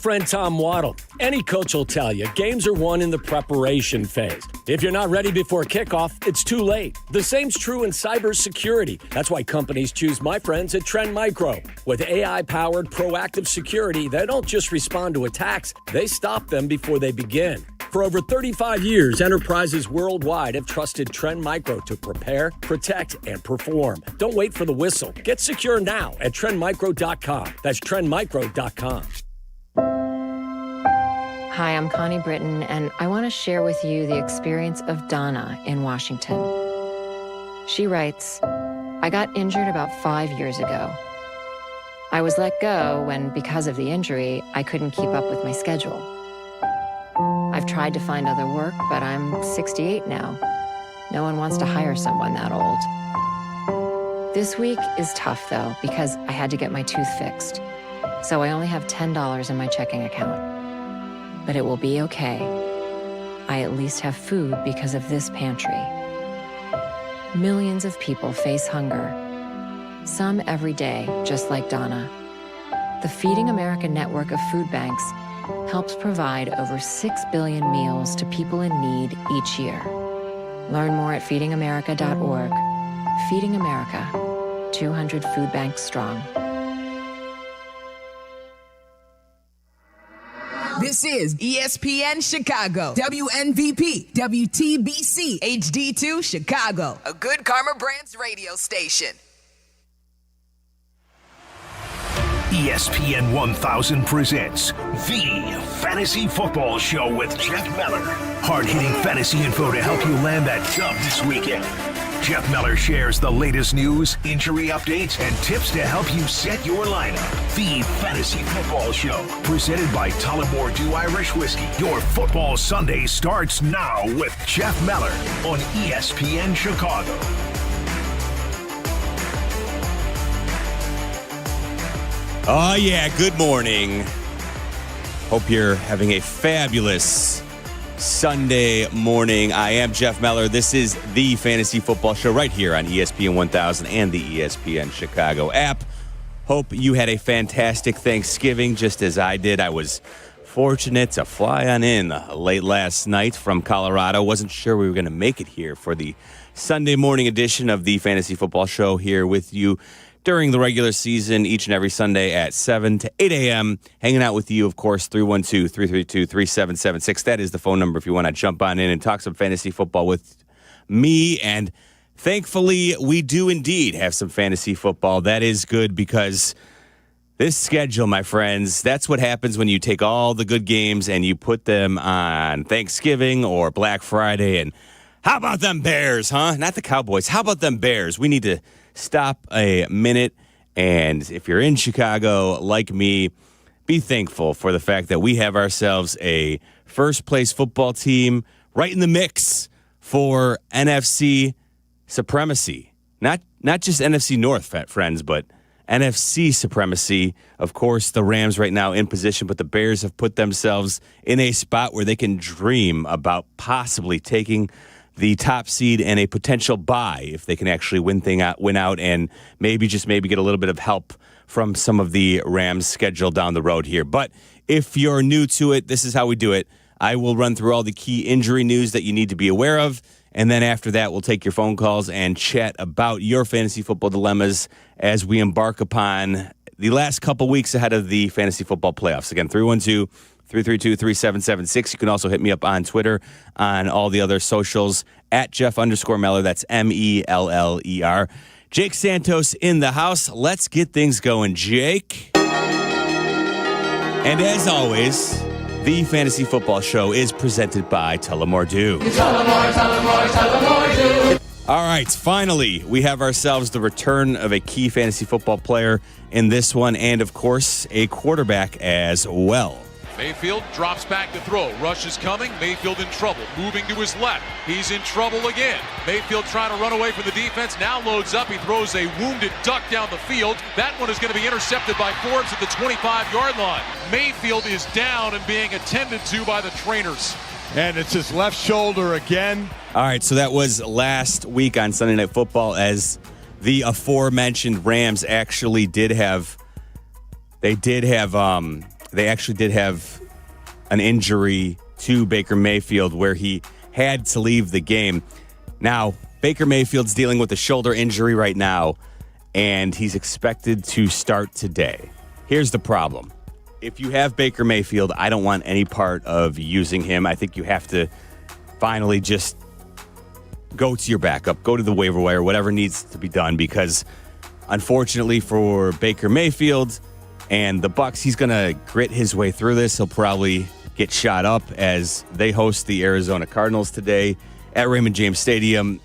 friend Tom Waddle. Any coach will tell you games are won in the preparation phase. If you're not ready before kickoff, it's too late. The same's true in cybersecurity. That's why companies choose my friends at Trend Micro. With AI-powered proactive security, they don't just respond to attacks, they stop them before they begin. For over 35 years, enterprises worldwide have trusted Trend Micro to prepare, protect, and perform. Don't wait for the whistle. Get secure now at trendmicro.com. That's trendmicro.com. Hi, I'm Connie Britton, and I want to share with you the experience of Donna in Washington. She writes, I got injured about 5 years ago. I was let go when, because of the injury, I couldn't keep up with my schedule. I've tried to find other work, but I'm 68 now. No one wants to hire someone that old. This week is tough, though, because I had to get my tooth fixed. So I only have $10 in my checking account. But it will be okay. I at least have food because of this pantry. Millions of people face hunger. Some every day, just like Donna. The Feeding America network of food banks helps provide over 6 billion meals to people in need each year. Learn more at feedingamerica.org. Feeding America, 200 food banks strong. This is ESPN Chicago, WNVP, WTBC, HD2 Chicago, a Good Karma Brands radio station. ESPN 1000 presents The Fantasy Football Show with Jeff Meller. Hard-hitting fantasy info to help you land that dub this weekend. Jeff Meller shares the latest news, injury updates, and tips to help you set your lineup. The Fantasy Football Show, presented by Tullamore Dew Irish Whiskey. Your football Sunday starts now with Jeff Meller on ESPN Chicago. Oh, yeah, good morning. Hope you're having a fabulous Sunday morning. I am Jeff Meller. This is the Fantasy Football Show right here on ESPN 1000 and the ESPN Chicago app. Hope you had a fantastic Thanksgiving, just as I did. I was fortunate to fly on in late last night from Colorado. Wasn't sure we were going to make it here for the Sunday morning edition of the Fantasy Football Show here with you during the regular season, each and every Sunday at 7 to 8 a.m. Hanging out with you, of course, 312-332-3776. That is the phone number if you want to jump on in and talk some fantasy football with me. And thankfully, we do indeed have some fantasy football. That is good because this schedule, my friends, that's what happens when you take all the good games and you put them on Thanksgiving or Black Friday. And how about them Bears, huh? Not the Cowboys. How about them Bears? We need to stop a minute, and if you're in Chicago, like me, be thankful for the fact that we have ourselves a first-place football team right in the mix for NFC supremacy. Not just NFC North, friends, but NFC supremacy. Of course, the Rams right now in position, but the Bears have put themselves in a spot where they can dream about possibly taking the top seed and a potential bye if they can actually win out and maybe get a little bit of help from some of the Rams' schedule down the road here. But if you're new to it, this is how we do it. I will run through all the key injury news that you need to be aware of, and then after that, we'll take your phone calls and chat about your fantasy football dilemmas as we embark upon the last couple weeks ahead of the fantasy football playoffs. Again, 312-332-3776. You can also hit me up on Twitter, on all the other socials, at Jeff_Meller. That's MELLER. Jake Santos in the house. Let's get things going, Jake. And as always, the Fantasy Football Show is presented by Tullamore Dew. Tullamore Dew. All right, finally, we have ourselves the return of a key fantasy football player in this one, and of course, a quarterback as well. Mayfield drops back to throw. Rush is coming. Mayfield in trouble. Moving to his left. He's in trouble again. Mayfield trying to run away from the defense. Now loads up. He throws a wounded duck down the field. That one is going to be intercepted by Forbes at the 25-yard line. Mayfield is down and being attended to by the trainers. And it's his left shoulder again. All right, so that was last week on Sunday Night Football as the aforementioned Rams actually did have they actually did have an injury to Baker Mayfield where he had to leave the game. Now, Baker Mayfield's dealing with a shoulder injury right now, and he's expected to start today. Here's the problem. If you have Baker Mayfield, I don't want any part of using him. I think you have to finally just go to your backup, go to the waiver wire, whatever needs to be done, because unfortunately for Baker Mayfield and the Bucs, he's going to grit his way through this. He'll probably get shot up as they host the Arizona Cardinals today at Raymond James Stadium.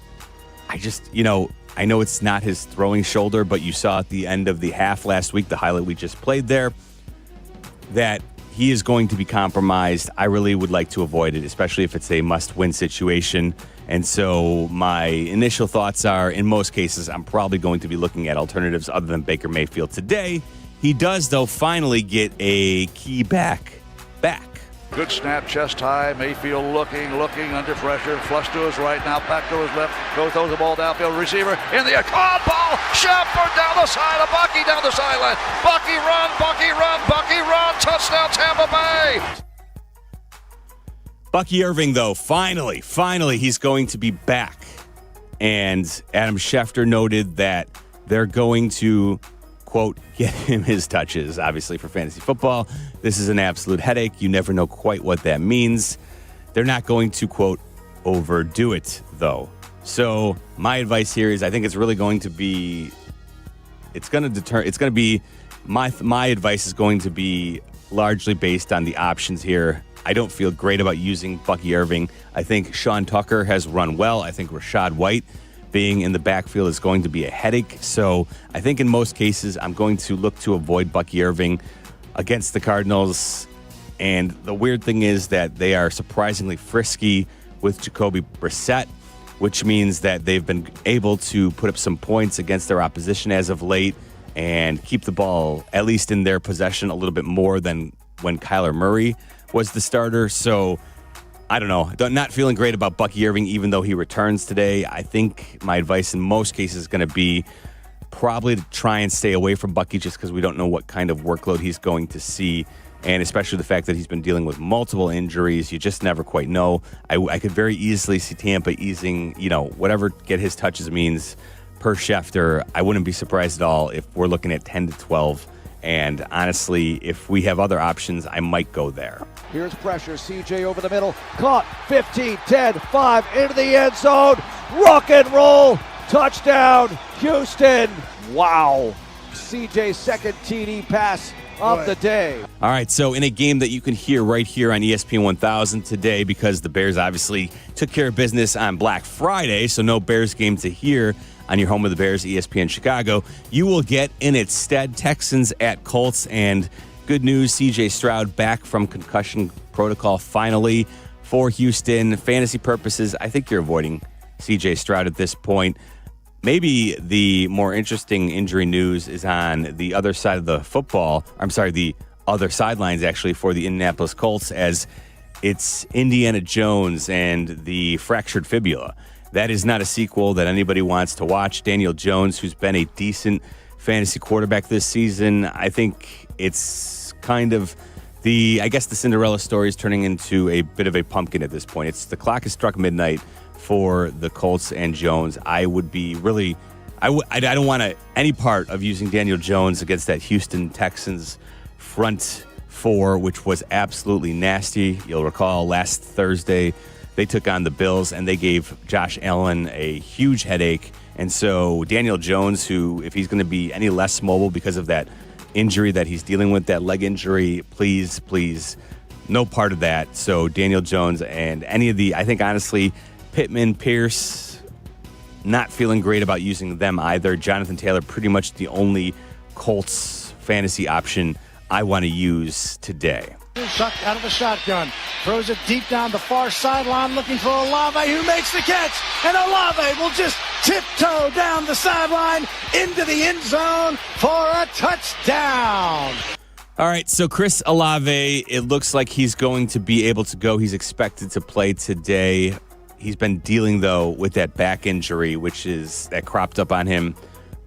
I know it's not his throwing shoulder, but you saw at the end of the half last week, the highlight we just played there, that he is going to be compromised. I really would like to avoid it, especially if it's a must-win situation. And so my initial thoughts are, in most cases, I'm probably going to be looking at alternatives other than Baker Mayfield today. He does, though, finally get a key back. Good snap, chest high. Mayfield looking under pressure. Flush to his right, now back to his left. Throws the ball downfield. Receiver in the caught ball. Shepard down the side. Bucky down the sideline. Bucky run. Touchdown, Tampa Bay. Bucky Irving, though, finally, he's going to be back. And Adam Schefter noted that they're going to, quote, get him his touches. Obviously, for fantasy football, this is an absolute headache. You never know quite what that means. They're not going to, quote, overdo it, though. So my advice here is I think it's really going to be, my advice is going to be largely based on the options here. I don't feel great about using Bucky Irving. I think Sean Tucker has run well. I think Rachaad White being in the backfield is going to be a headache. So I think in most cases, I'm going to look to avoid Bucky Irving against the Cardinals. And the weird thing is that they are surprisingly frisky with Jacoby Brissett, which means that they've been able to put up some points against their opposition as of late and keep the ball, at least in their possession, a little bit more than when Kyler Murray was the starter. So I don't know. Not feeling great about Bucky Irving, even though he returns today. I think my advice in most cases is going to be probably to try and stay away from Bucky just because we don't know what kind of workload he's going to see. And especially the fact that he's been dealing with multiple injuries. You just never quite know. I could very easily see Tampa easing, whatever get his touches means per Schefter. I wouldn't be surprised at all if we're looking at 10 to 12. And honestly, if we have other options, I might go there. Here's pressure. CJ over the middle. Caught. 15, 10, 5 into the end zone. Rock and roll. Touchdown, Houston. Wow. CJ's second TD pass of the day. All right, so in a game that you can hear right here on ESPN 1000 today, because the Bears obviously took care of business on Black Friday, so no Bears game to hear on your home of the Bears, ESPN Chicago, you will get in its stead Texans at Colts. And good news, CJ Stroud back from concussion protocol finally for Houston. Fantasy purposes, I think you're avoiding CJ Stroud at this point. Maybe the more interesting injury news is on the other side of the football. The other sidelines, actually, for the Indianapolis Colts, as it's Indiana Jones and the fractured fibula. That is not a sequel that anybody wants to watch. Daniel Jones, who's been a decent fantasy quarterback this season, I think it's kind of the Cinderella story is turning into a bit of a pumpkin at this point. The clock has struck midnight for the Colts and Jones. I would be really, I don't want any part of using Daniel Jones against that Houston Texans front four, which was absolutely nasty. You'll recall last Thursday, they took on the Bills, and they gave Josh Allen a huge headache. And so Daniel Jones, who, if he's going to be any less mobile because of that injury that he's dealing with, that leg injury, please, no part of that. So Daniel Jones and any of the, I think, honestly, Pittman, Pierce, not feeling great about using them either. Jonathan Taylor, pretty much the only Colts fantasy option I want to use today. Sucked out of the shotgun, throws it deep down the far sideline, looking for Olave, who makes the catch, and Olave will just tiptoe down the sideline into the end zone for a touchdown. All right, so Chris Olave, it looks like he's going to be able to go. He's expected to play today. He's been dealing, though, with that back injury, that cropped up on him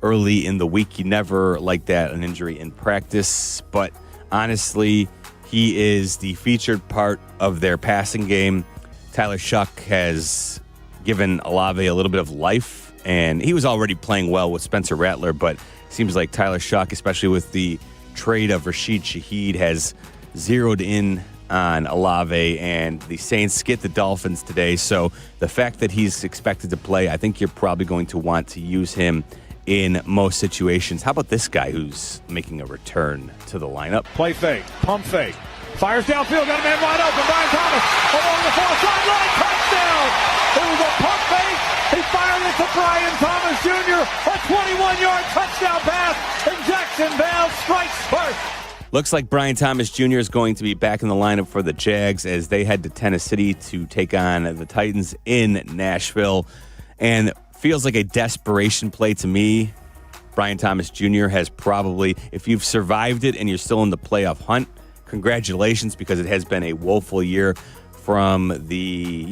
early in the week. You never like that, an injury in practice. But honestly, He is the featured part of their passing game. Tyler Shuck has given Olave a little bit of life, and he was already playing well with Spencer Rattler, but it seems like Tyler Shuck, especially with the trade of Rashid Shaheed, has zeroed in on Olave, and the Saints get the Dolphins today. So the fact that he's expected to play, I think you're probably going to want to use him in most situations. How about this guy who's making a return to the lineup? Play fake, pump fake. Fires downfield, got a man wide open. Brian Thomas along the far sideline, touchdown! It was a pump fake. He fired it to Brian Thomas Jr. A 21-yard touchdown pass, and Jacksonville strikes first. Looks like Brian Thomas Jr. is going to be back in the lineup for the Jags as they head to Tennessee to take on the Titans in Nashville. And feels like a desperation play to me. Brian Thomas Jr. has probably, if you've survived it and you're still in the playoff hunt, congratulations, because it has been a woeful year from the,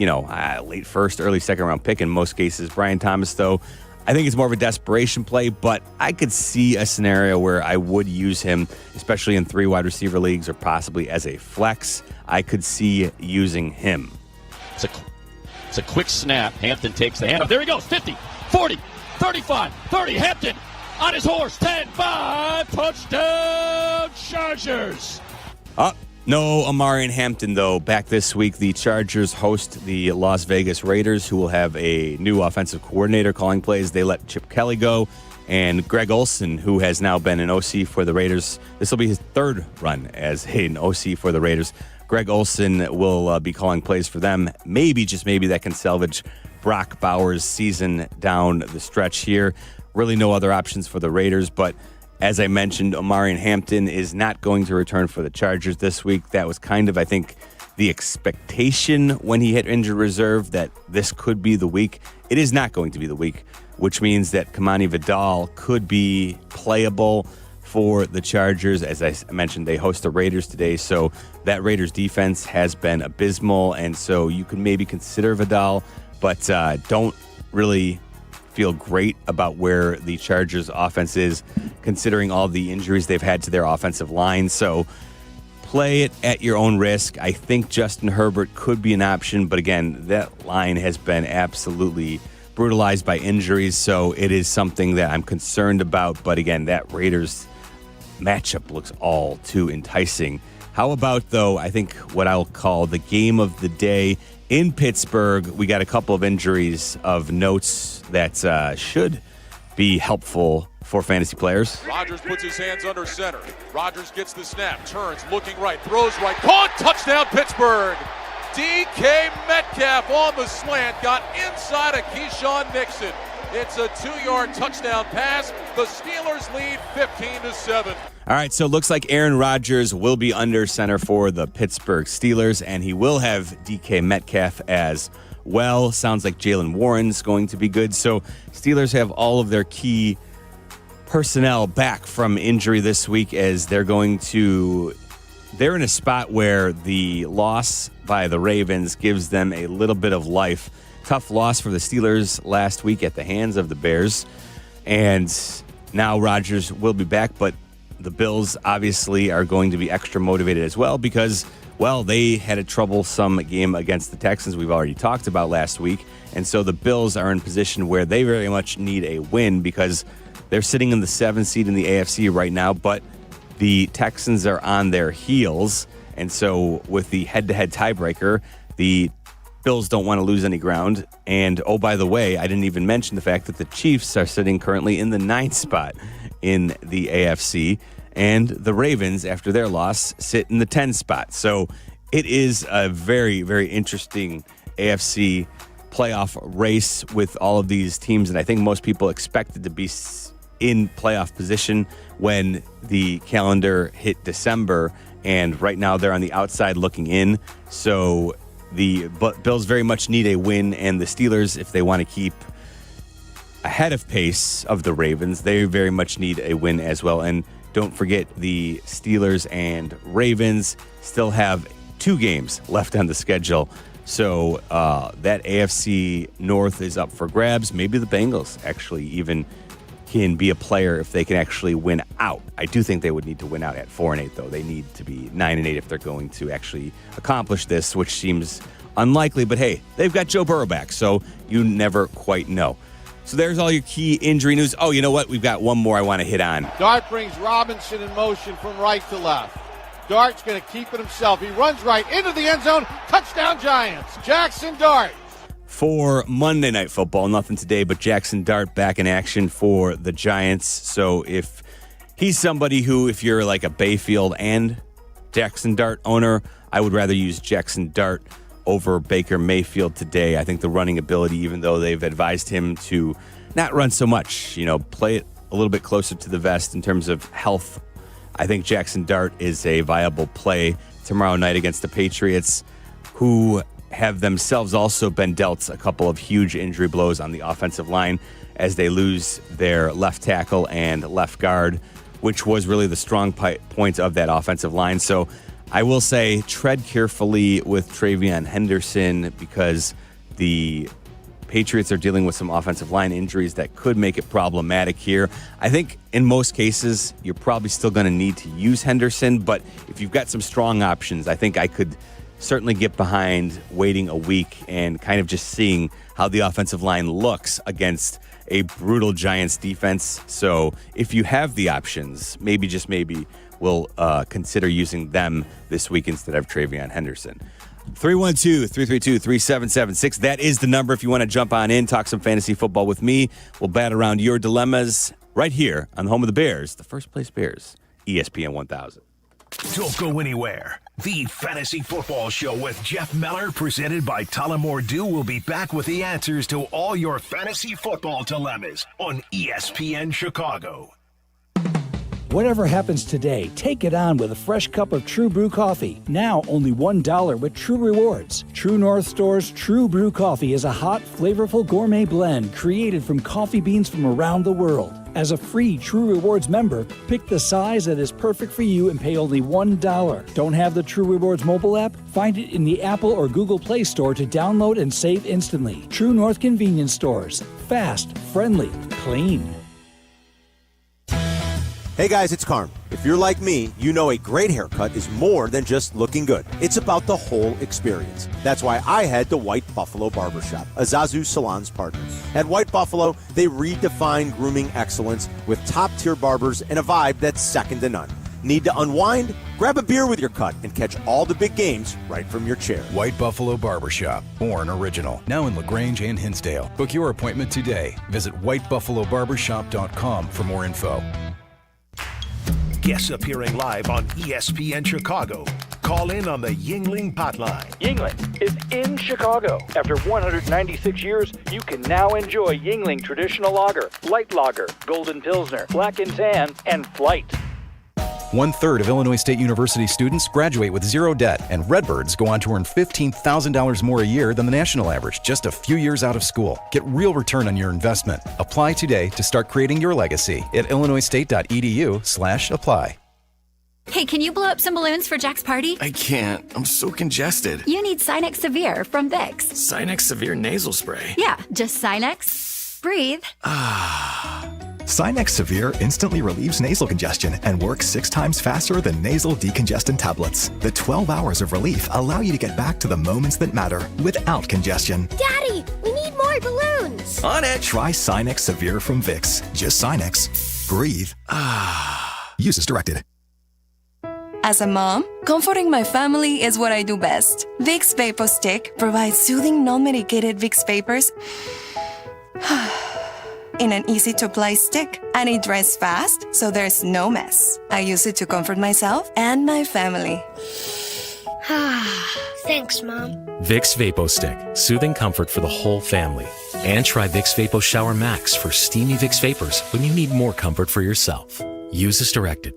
late first, early second round pick in most cases. Brian Thomas, though, I think it's more of a desperation play, but I could see a scenario where I would use him, especially in 3 wide receiver leagues or possibly as a flex. I could see using him. It's a quick snap. Hampton takes the handoff. There he goes. 50, 40, 35, 30. Hampton on his horse. 10, 5. Touchdown, Chargers. No Amari and Hampton, though. Back this week, the Chargers host the Las Vegas Raiders, who will have a new offensive coordinator calling plays. They let Chip Kelly go, and Greg Olsen, who has now been an OC for the Raiders. This will be his 3rd run as an OC for the Raiders. Greg Olsen will be calling plays for them. Maybe, just maybe, that can salvage Brock Bowers' season down the stretch here. Really no other options for the Raiders, but as I mentioned, Omarion Hampton is not going to return for the Chargers this week. That was kind of, I think, the expectation when he hit injured reserve that this could be the week. It is not going to be the week, which means that Kamani Vidal could be playable for the Chargers. As I mentioned, they host the Raiders today, so that Raiders defense has been abysmal, and so you can maybe consider Vidal, but don't really feel great about where the Chargers offense is, considering all the injuries they've had to their offensive line. So play it at your own risk. I think Justin Herbert could be an option, but again, that line has been absolutely brutalized by injuries, so it is something that I'm concerned about. But again, that Raiders matchup looks all too enticing. How about, though, I think what I'll call the game of the day in Pittsburgh? We got a couple of injuries of notes that should be helpful for fantasy players. Rodgers puts his hands under center. Rodgers gets the snap, turns, looking right, throws right, caught, touchdown Pittsburgh. DK Metcalf on the slant, got inside of Keyshawn Nixon. It's a 2-yard touchdown pass. The Steelers lead 15-7. All right, so it looks like Aaron Rodgers will be under center for the Pittsburgh Steelers, and he will have DK Metcalf as well. Sounds like Jaylen Warren's going to be good. So Steelers have all of their key personnel back from injury this week, as they're in a spot where the loss by the Ravens gives them a little bit of life. Tough loss for the Steelers last week at the hands of the Bears, and now Rodgers will be back, but the Bills obviously are going to be extra motivated as well because, well, they had a troublesome game against the Texans we've already talked about last week, and so the Bills are in position where they very much need a win because they're sitting in the 7th seed in the AFC right now, but the Texans are on their heels, and so with the head-to-head tiebreaker, the Bills don't want to lose any ground. And, oh, by the way, I didn't even mention the fact that the Chiefs are sitting currently in the 9th spot in the AFC, and the Ravens, after their loss, sit in the 10th spot. So it is a very, very interesting AFC playoff race with all of these teams, and I think most people expected to be in playoff position when the calendar hit December, and right now they're on the outside looking in. So the Bills very much need a win, and the Steelers, if they want to keep ahead of pace of the Ravens, they very much need a win as well. And don't forget, the Steelers and Ravens still have 2 games left on the schedule. So that AFC North is up for grabs. Maybe the Bengals actually even can be a player if they can actually win out. I do think they would need to win out at 4-8, though. They need to be 9-8 if they're going to actually accomplish this, which seems unlikely. But hey, they've got Joe Burrow back, so you never quite know. So there's all your key injury news. Oh, you know what? We've got one more I want to hit on. Dart brings Robinson in motion from right to left. Dart's going to keep it himself. He runs right into the end zone. Touchdown Giants. Jackson Dart. For Monday Night Football, nothing today but Jackson Dart back in action for the Giants. So if he's somebody who, if you're like a Bayfield and Jackson Dart owner, I would rather use Jackson Dart over Baker Mayfield today. I think the running ability, even though they've advised him to not run so much, play it a little bit closer to the vest in terms of health, I think Jackson Dart is a viable play tomorrow night against the Patriots, who have themselves also been dealt a couple of huge injury blows on the offensive line as they lose their left tackle and left guard, which was really the strong point of that offensive line. So I will say tread carefully with Travion Henderson because the Patriots are dealing with some offensive line injuries that could make it problematic here. I think in most cases, you're probably still going to need to use Henderson, but if you've got some strong options, I think I could certainly get behind waiting a week and kind of just seeing how the offensive line looks against a brutal Giants defense. So if you have the options, maybe we'll consider using them this week instead of Travion Henderson. 312-332-3776. That is the number if you want to jump on in, talk some fantasy football with me. We'll bat around your dilemmas right here on the home of the Bears, the First Place Bears, ESPN 1000. Don't go anywhere. The Fantasy Football Show with Jeff Meller, presented by Tullamore Dew, will be back with the answers to all your fantasy football dilemmas on ESPN Chicago. Whatever happens today, take it on with a fresh cup of True Brew coffee. Now only $1 with True Rewards. True North Store's True Brew coffee is a hot, flavorful gourmet blend created from coffee beans from around the world. As a free True Rewards member, pick the size that is perfect for you and pay only $1. Don't have the True Rewards mobile app? Find it in the Apple or Google Play Store to download and save instantly. True North Convenience Stores. Fast, friendly, clean. Hey guys, it's Carm. If you're like me, you know a great haircut is more than just looking good. It's about the whole experience. That's why I head to White Buffalo Barbershop, a Zazu Salon's partner. At White Buffalo, they redefine grooming excellence with top-tier barbers and a vibe that's second to none. Need to unwind? Grab a beer with your cut and catch all the big games right from your chair. White Buffalo Barbershop, born original. Now in LaGrange and Hinsdale. Book your appointment today. Visit whitebuffalobarbershop.com for more info. Guests appearing live on ESPN Chicago. Call in on the Yuengling Hotline. Yuengling is in Chicago. After 196 years, you can now enjoy Yuengling Traditional Lager, Light Lager, Golden Pilsner, Black and Tan, and Flight. 1/3 of Illinois State University students graduate with zero debt, and Redbirds go on to earn $15,000 more a year than the national average just a few years out of school. Get real return on your investment. Apply today to start creating your legacy at illinoisstate.edu/apply. Hey, can you blow up some balloons for Jack's party? I can't. I'm so congested. You need Sinex Severe from Vicks. Sinex Severe nasal spray. Yeah, just Sinex. Breathe. Sinex Severe instantly relieves nasal congestion and works 6 times faster than nasal decongestant tablets. The 12 hours of relief allow you to get back to the moments that matter without congestion. Daddy, we need more balloons. On it. Try Sinex Severe from Vicks. Just Sinex. Breathe. Use as directed. As a mom, comforting my family is what I do best. Vicks Vapor Stick provides soothing, non-medicated Vicks vapors in an easy-to-apply stick, and it dries fast, so there's no mess. I use it to comfort myself and my family. Thanks, Mom. Vicks Vapo Stick, soothing comfort for the whole family. And try Vicks Vapo Shower Max for steamy Vicks vapors when you need more comfort for yourself. Use as directed.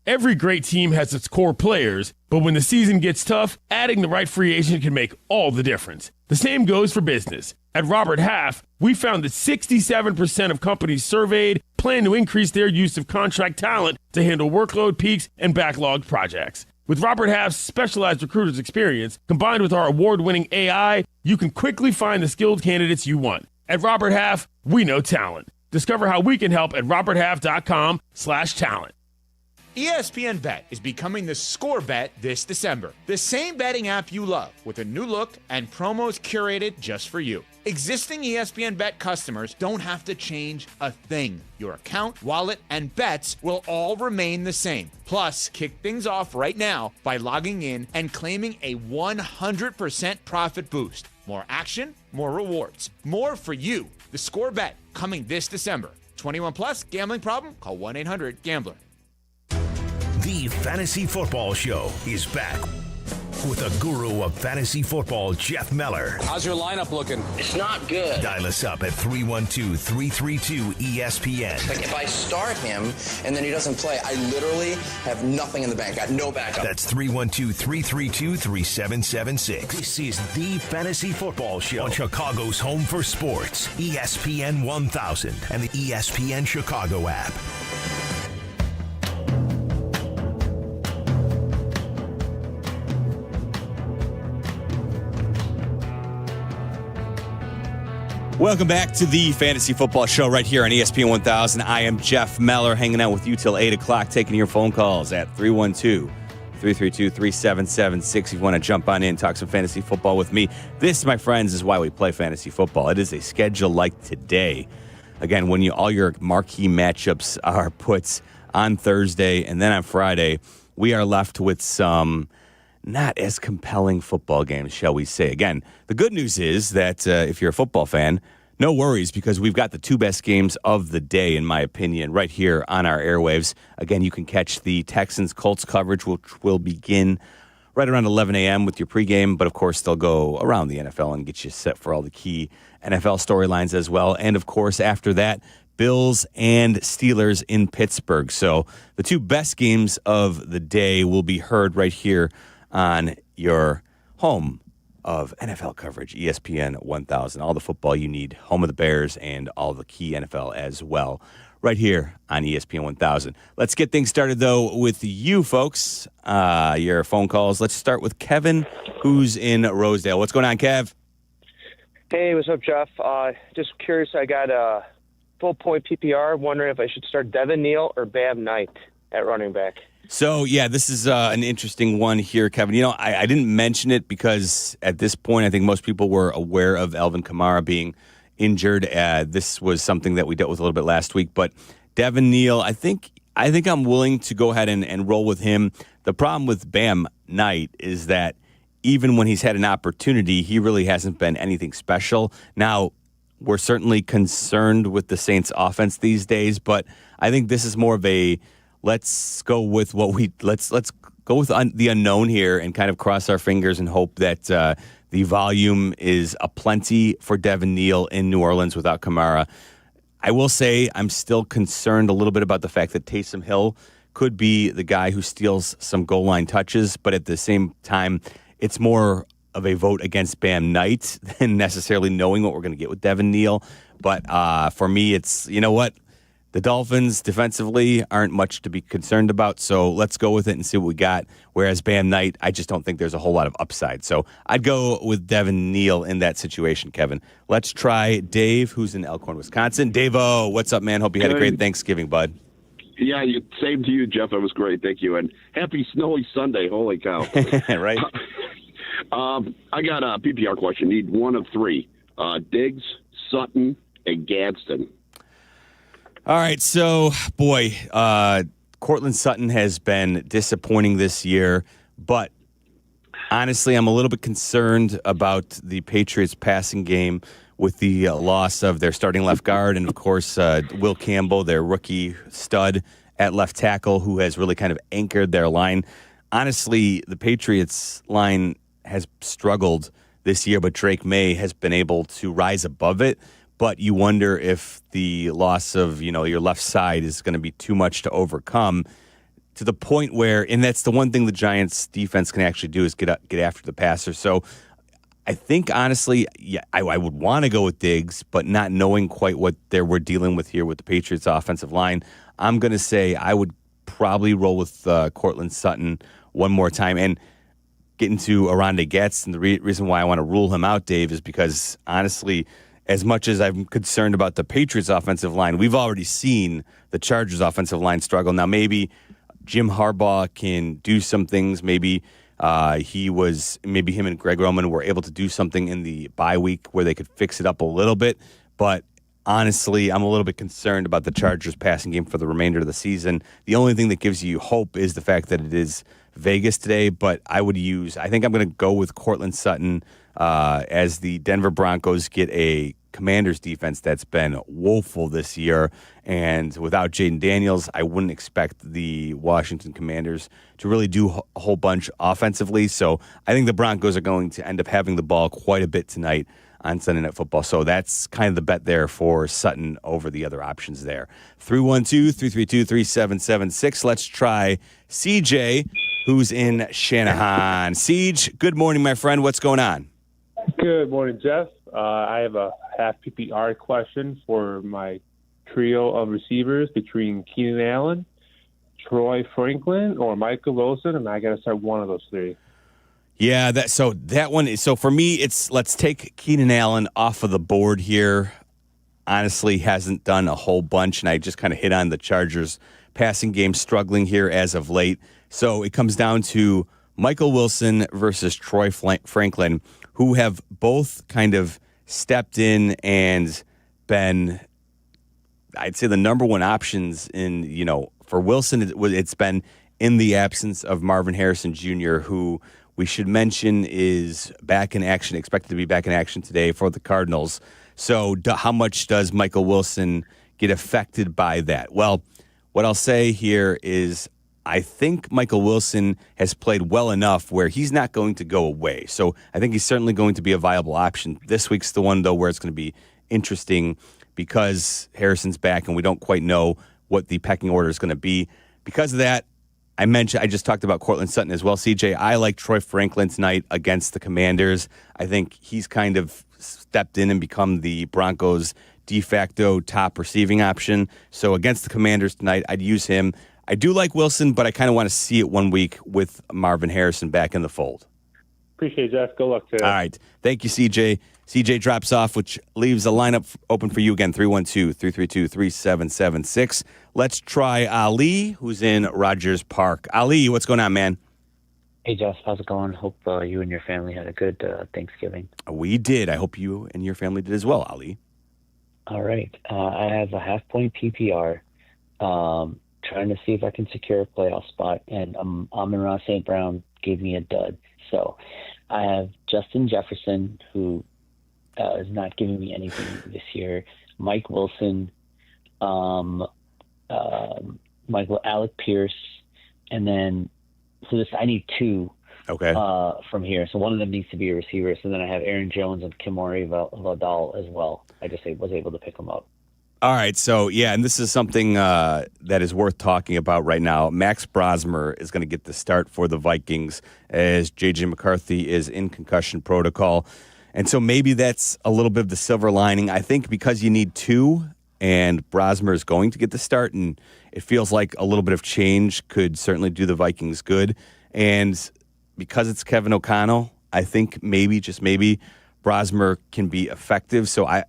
Every great team has its core players, but when the season gets tough, adding the right free agent can make all the difference. The same goes for business. At Robert Half, we found that 67% of companies surveyed plan to increase their use of contract talent to handle workload peaks and backlogged projects. With Robert Half's specialized recruiters' experience, combined with our award-winning AI, you can quickly find the skilled candidates you want. At Robert Half, we know talent. Discover how we can help at roberthalf.com/talent. ESPN Bet is becoming the score bet this December. The same betting app you love with a new look and promos curated just for you. Existing ESPN Bet customers don't have to change a thing. Your account, wallet, and bets will all remain the same. Plus, kick things off right now by logging in and claiming a 100% profit boost. More action, more rewards, more for you. The score bet coming this December. 21 plus, gambling problem? Call 1-800-GAMBLER. The Fantasy Football Show is back with the guru of fantasy football, Jeff Meller. How's your lineup looking? It's not good. Dial us up at 312-332-ESPN. Like if I start him and then he doesn't play, I literally have nothing in the bank. I got no backup. That's 312-332-3776. This is the Fantasy Football Show on Chicago's home for sports, ESPN 1000 and the ESPN Chicago app. Welcome back to the Fantasy Football Show right here on ESPN 1000. I am Jeff Meller, hanging out with you till 8 o'clock, taking your phone calls at 312-332-3776. If you want to jump on in, talk some fantasy football with me. This, my friends, is why we play fantasy football. It is a schedule like today. Again, when all your marquee matchups are put on Thursday and then on Friday, we are left with some not as compelling football games, shall we say. Again, the good news is that if you're a football fan, no worries, because we've got the two best games of the day, in my opinion, right here on our airwaves. Again, you can catch the Texans-Colts coverage, which will begin right around 11 a.m. with your pregame, but of course they'll go around the NFL and get you set for all the key NFL storylines as well. And of course, after that, Bills and Steelers in Pittsburgh. So the two best games of the day will be heard right here on your home of NFL coverage, ESPN 1000. All the football you need, home of the Bears, and all the key NFL as well, right here on ESPN 1000. Let's get things started, though, with you folks, your phone calls. Let's start with Kevin, who's in Rosedale. What's going on, Kev? Hey, what's up, Jeff? Just curious, I got a full-point PPR, wondering if I should start Devin Neal or Bam Knight at running back. So, yeah, this is an interesting one here, Kevin. You know, I didn't mention it because at this point I think most people were aware of Alvin Kamara being injured. This was something that we dealt with a little bit last week. But Devin Neal, I think I'm willing to go ahead and roll with him. The problem with Bam Knight is that even when he's had an opportunity, he really hasn't been anything special. Now, we're certainly concerned with the Saints' offense these days, but I think this is more of a let's go with let's go with the unknown here and kind of cross our fingers and hope that the volume is aplenty for Devin Neal in New Orleans without Kamara. I will say I'm still concerned a little bit about the fact that Taysom Hill could be the guy who steals some goal line touches, but at the same time, it's more of a vote against Bam Knight than necessarily knowing what we're going to get with Devin Neal. But for me, it's, you know what? The Dolphins defensively aren't much to be concerned about, so let's go with it and see what we got. Whereas Bam Knight, I just don't think there's a whole lot of upside. So I'd go with Devin Neal in that situation, Kevin. Let's try Dave, who's in Elkhorn, Wisconsin. Dave-O, what's up, man? Hope you had a great Thanksgiving, bud. Yeah, same to you, Jeff. It was great. Thank you. And happy snowy Sunday. Holy cow. Right? I got a PPR question. Need one of three. Diggs, Sutton, and Gadsden. All right, so, boy, Cortland Sutton has been disappointing this year, but honestly, I'm a little bit concerned about the Patriots' passing game with the loss of their starting left guard and, of course, Will Campbell, their rookie stud at left tackle, who has really kind of anchored their line. Honestly, the Patriots' line has struggled this year, but Drake May has been able to rise above it. But you wonder if the loss of, your left side is going to be too much to overcome to the point where, and that's the one thing the Giants defense can actually do is get after the passer. So I think, honestly, yeah, I would want to go with Diggs, but not knowing quite what we're dealing with here with the Patriots offensive line, I'm going to say I would probably roll with Cortland Sutton one more time. And getting to Oronde Getz, and the reason why I want to rule him out, Dave, is because, honestly, as much as I'm concerned about the Patriots' offensive line, we've already seen the Chargers' offensive line struggle. Now, maybe Jim Harbaugh can do some things. Maybe him and Greg Roman were able to do something in the bye week where they could fix it up a little bit. But honestly, I'm a little bit concerned about the Chargers' passing game for the remainder of the season. The only thing that gives you hope is the fact that it is Vegas today. But I think I'm going to go with Courtland Sutton as the Denver Broncos get a Commanders defense that's been woeful this year. And without Jaden Daniels, I wouldn't expect the Washington Commanders to really do a whole bunch offensively. So I think the Broncos are going to end up having the ball quite a bit tonight on Sunday Night Football. So that's kind of the bet there for Sutton over the other options there. 312-332-3776. Let's try CJ, who's in Shanahan. CJ, good morning, my friend. What's going on? Good morning, Jeff. I have a half PPR question for my trio of receivers between Keenan Allen, Troy Franklin, or Michael Wilson, and I got to start one of those three. Yeah, that one is, so for me, it's let's take Keenan Allen off of the board here. Honestly, hasn't done a whole bunch, and I just kind of hit on the Chargers passing game struggling here as of late. So it comes down to Michael Wilson versus Troy Franklin, who have both kind of stepped in and been, I'd say, the number one options in, for Wilson, it's been in the absence of Marvin Harrison Jr., who we should mention is back in action, expected to be back in action today for the Cardinals. So how much does Michael Wilson get affected by that? Well, what I'll say here is I think Michael Wilson has played well enough where he's not going to go away. So I think he's certainly going to be a viable option. This week's the one, though, where it's going to be interesting because Harrison's back and we don't quite know what the pecking order is going to be. Because of that, I just talked about Courtland Sutton as well. CJ, I like Troy Franklin tonight against the Commanders. I think he's kind of stepped in and become the Broncos' de facto top receiving option. So against the Commanders tonight, I'd use him. I do like Wilson, but I kind of want to see it 1 week with Marvin Harrison back in the fold. Appreciate it, Jeff. Good luck today. All right. Thank you, CJ. CJ drops off, which leaves a lineup open for you again, 312-332-3776. Let's try Ali, who's in Rogers Park. Ali, what's going on, man? Hey, Jeff. How's it going? Hope you and your family had a good Thanksgiving. We did. I hope you and your family did as well, Ali. All right. I have a half-point PPR. Trying to see if I can secure a playoff spot, and Amon-Ra St. Brown gave me a dud. So I have Justin Jefferson, who is not giving me anything this year, Mike Wilson, Alec Pierce, and then I need two from here. So one of them needs to be a receiver. So then I have Aaron Jones and Kimori Vidal as well. I just was able to pick them up. All right, so yeah, and this is something that is worth talking about right now. Max Brosmer is going to get the start for the Vikings as J.J. McCarthy is in concussion protocol. And so maybe that's a little bit of the silver lining. I think because you need two and Brosmer is going to get the start, and it feels like a little bit of change could certainly do the Vikings good. And because it's Kevin O'Connell, I think maybe, just maybe, Brosmer can be effective. So I'm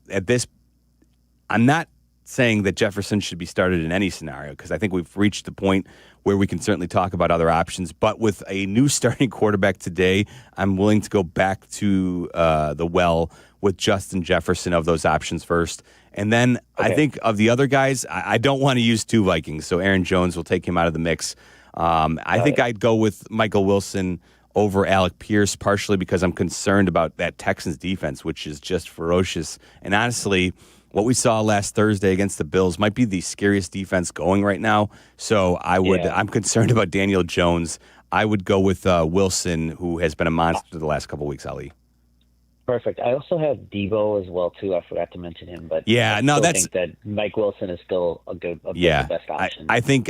not saying that Jefferson should be started in any scenario because I think we've reached the point where we can certainly talk about other options. But with a new starting quarterback today, I'm willing to go back to the well with Justin Jefferson of those options first. And then I think of the other guys, I don't want to use two Vikings, so Aaron Jones will take him out of the mix. I think I'd go with Michael Wilson over Alec Pierce, partially because I'm concerned about that Texans defense, which is just ferocious. And honestly, what we saw last Thursday against the Bills might be the scariest defense going right now. So I'm concerned about Daniel Jones. I would go with Wilson, who has been a monster the last couple of weeks, Ali. Perfect. I also have Debo as well, too. I forgot to mention him. But I think that Mike Wilson is still the best option. I think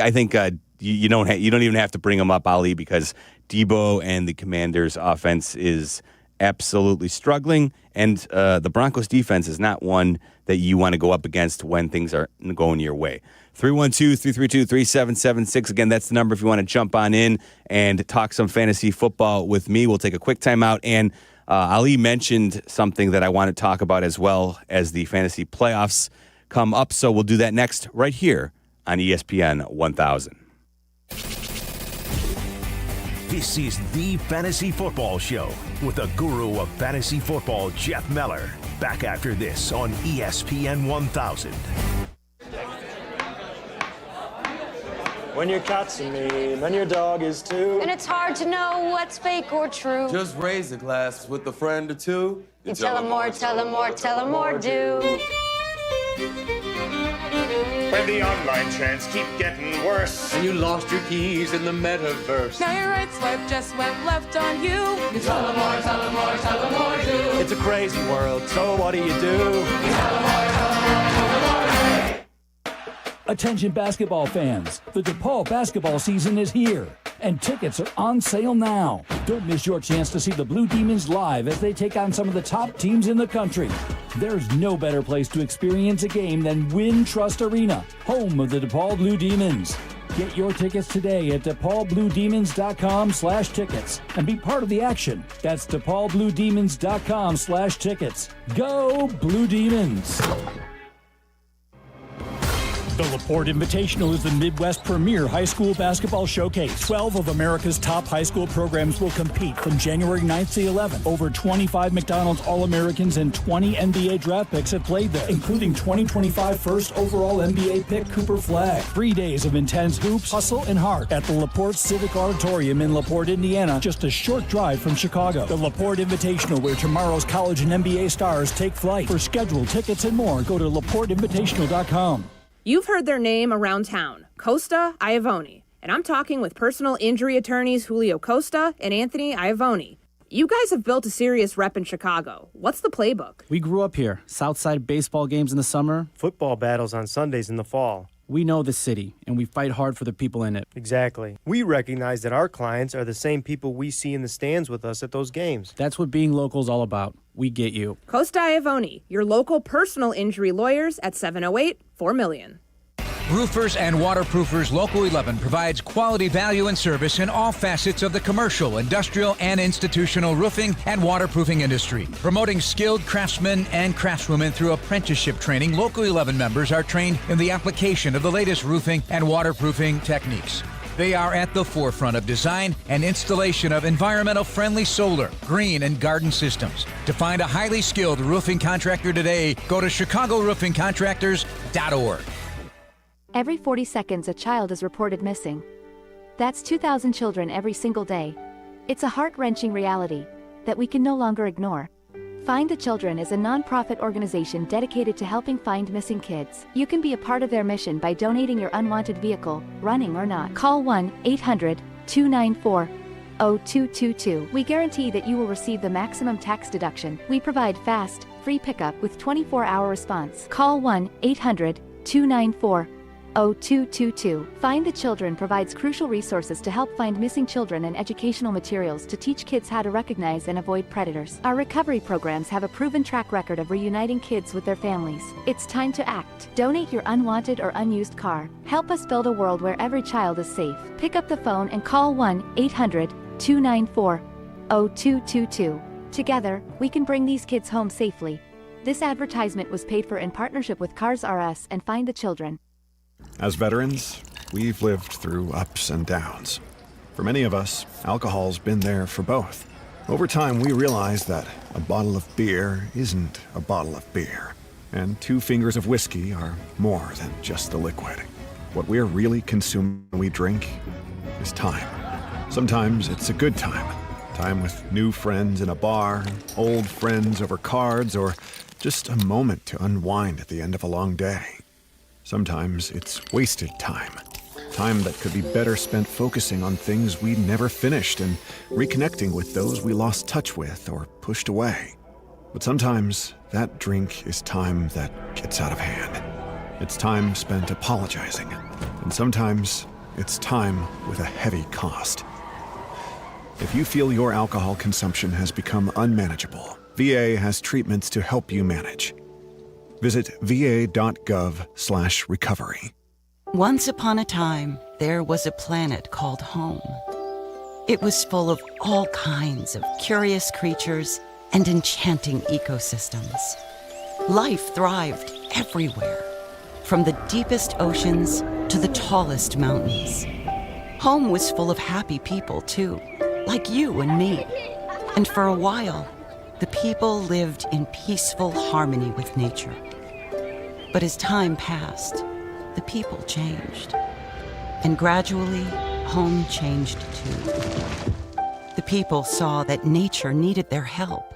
you don't even have to bring him up, Ali, because Debo and the Commanders' offense is absolutely struggling, and the Broncos defense is not one that you want to go up against when things are going your way. 312-332-3776. Again, that's the number if you want to jump on in and talk some fantasy football with me. We'll take a quick timeout, and Ali mentioned something that I want to talk about as well as the fantasy playoffs come up. So we'll do that next right here on ESPN 1000. This is the Fantasy Football Show with the guru of fantasy football, Jeff Meller. Back after this on ESPN 1000. When your cat's a meme and your dog is too. And it's hard to know what's fake or true. Just raise a glass with a friend or two. You tell them more, tell them more, tell them more, do. When the online trends keep getting worse, and you lost your keys in the metaverse. Now your right swipe just went left on you. You tell them more, tell them more, tell them more, do. It's a crazy world, so what do? You tell them more, tell them more, tell them more. Attention basketball fans, the DePaul basketball season is here, and tickets are on sale now. Don't miss your chance to see the Blue Demons live as they take on some of the top teams in the country. There's no better place to experience a game than Wintrust Arena, home of the DePaul Blue Demons. Get your tickets today at DePaulBlueDemons.com/tickets and be part of the action. That's DePaulBlueDemons.com/tickets. Go Blue Demons! The LaPorte Invitational is the Midwest premier high school basketball showcase. 12 of America's top high school programs will compete from January 9th to 11th. Over 25 McDonald's All-Americans and 20 NBA draft picks have played there, including 2025 first overall NBA pick Cooper Flagg. 3 days of intense hoops, hustle, and heart at the LaPorte Civic Auditorium in LaPorte, Indiana, just a short drive from Chicago. The LaPorte Invitational, where tomorrow's college and NBA stars take flight. For scheduled tickets and more, go to LaPorteInvitational.com. You've heard their name around town, Costa Iavoni, and I'm talking with personal injury attorneys Julio Costa and Anthony Iavoni. You guys have built a serious rep in Chicago. What's the playbook? We grew up here. Southside baseball games in the summer. Football battles on Sundays in the fall. We know the city, and we fight hard for the people in it. Exactly. We recognize that our clients are the same people we see in the stands with us at those games. That's what being local is all about. We get you. Costa Iavoni, your local personal injury lawyers at 708-4million. Roofers and Waterproofers Local 11 provides quality value and service in all facets of the commercial, industrial, and institutional roofing and waterproofing industry. Promoting skilled craftsmen and craftswomen through apprenticeship training, Local 11 members are trained in the application of the latest roofing and waterproofing techniques. They are at the forefront of design and installation of environmental-friendly solar, green, and garden systems. To find a highly skilled roofing contractor today, go to ChicagoRoofingContractors.org. Every 40 seconds, a child is reported missing. That's 2,000 children every single day. It's a heart-wrenching reality that we can no longer ignore. Find the Children is a non-profit organization dedicated to helping find missing kids. You can be a part of their mission by donating your unwanted vehicle, running or not. Call 1-800-294-0222. We guarantee that you will receive the maximum tax deduction. We provide fast, free pickup with 24-hour response. Call 1-800-294-0222. Find the Children provides crucial resources to help find missing children and educational materials to teach kids how to recognize and avoid predators. Our recovery programs have a proven track record of reuniting kids with their families. It's time to act. Donate your unwanted or unused car. Help us build a world where every child is safe. Pick up the phone and call 1-800-294-0222. Together, we can bring these kids home safely. This advertisement was paid for in partnership with Cars R Us and Find the Children. As veterans, we've lived through ups and downs. For many of us, alcohol's been there for both. Over time, we realized that a bottle of beer isn't a bottle of beer, and 2 fingers of whiskey are more than just the liquid. What we're really consuming when we drink is time. Sometimes it's a good time. Time with new friends in a bar, old friends over cards, or just a moment to unwind at the end of a long day. Sometimes it's wasted time. Time that could be better spent focusing on things we never finished and reconnecting with those we lost touch with or pushed away. But sometimes that drink is time that gets out of hand. It's time spent apologizing. And sometimes it's time with a heavy cost. If you feel your alcohol consumption has become unmanageable, VA has treatments to help you manage. Visit va.gov/recovery. Once upon a time, there was a planet called home. It was full of all kinds of curious creatures and enchanting ecosystems. Life thrived everywhere, from the deepest oceans to the tallest mountains. Home was full of happy people, too, like you and me. And for a while, the people lived in peaceful harmony with nature. But as time passed, the people changed. And gradually, home changed too. The people saw that nature needed their help.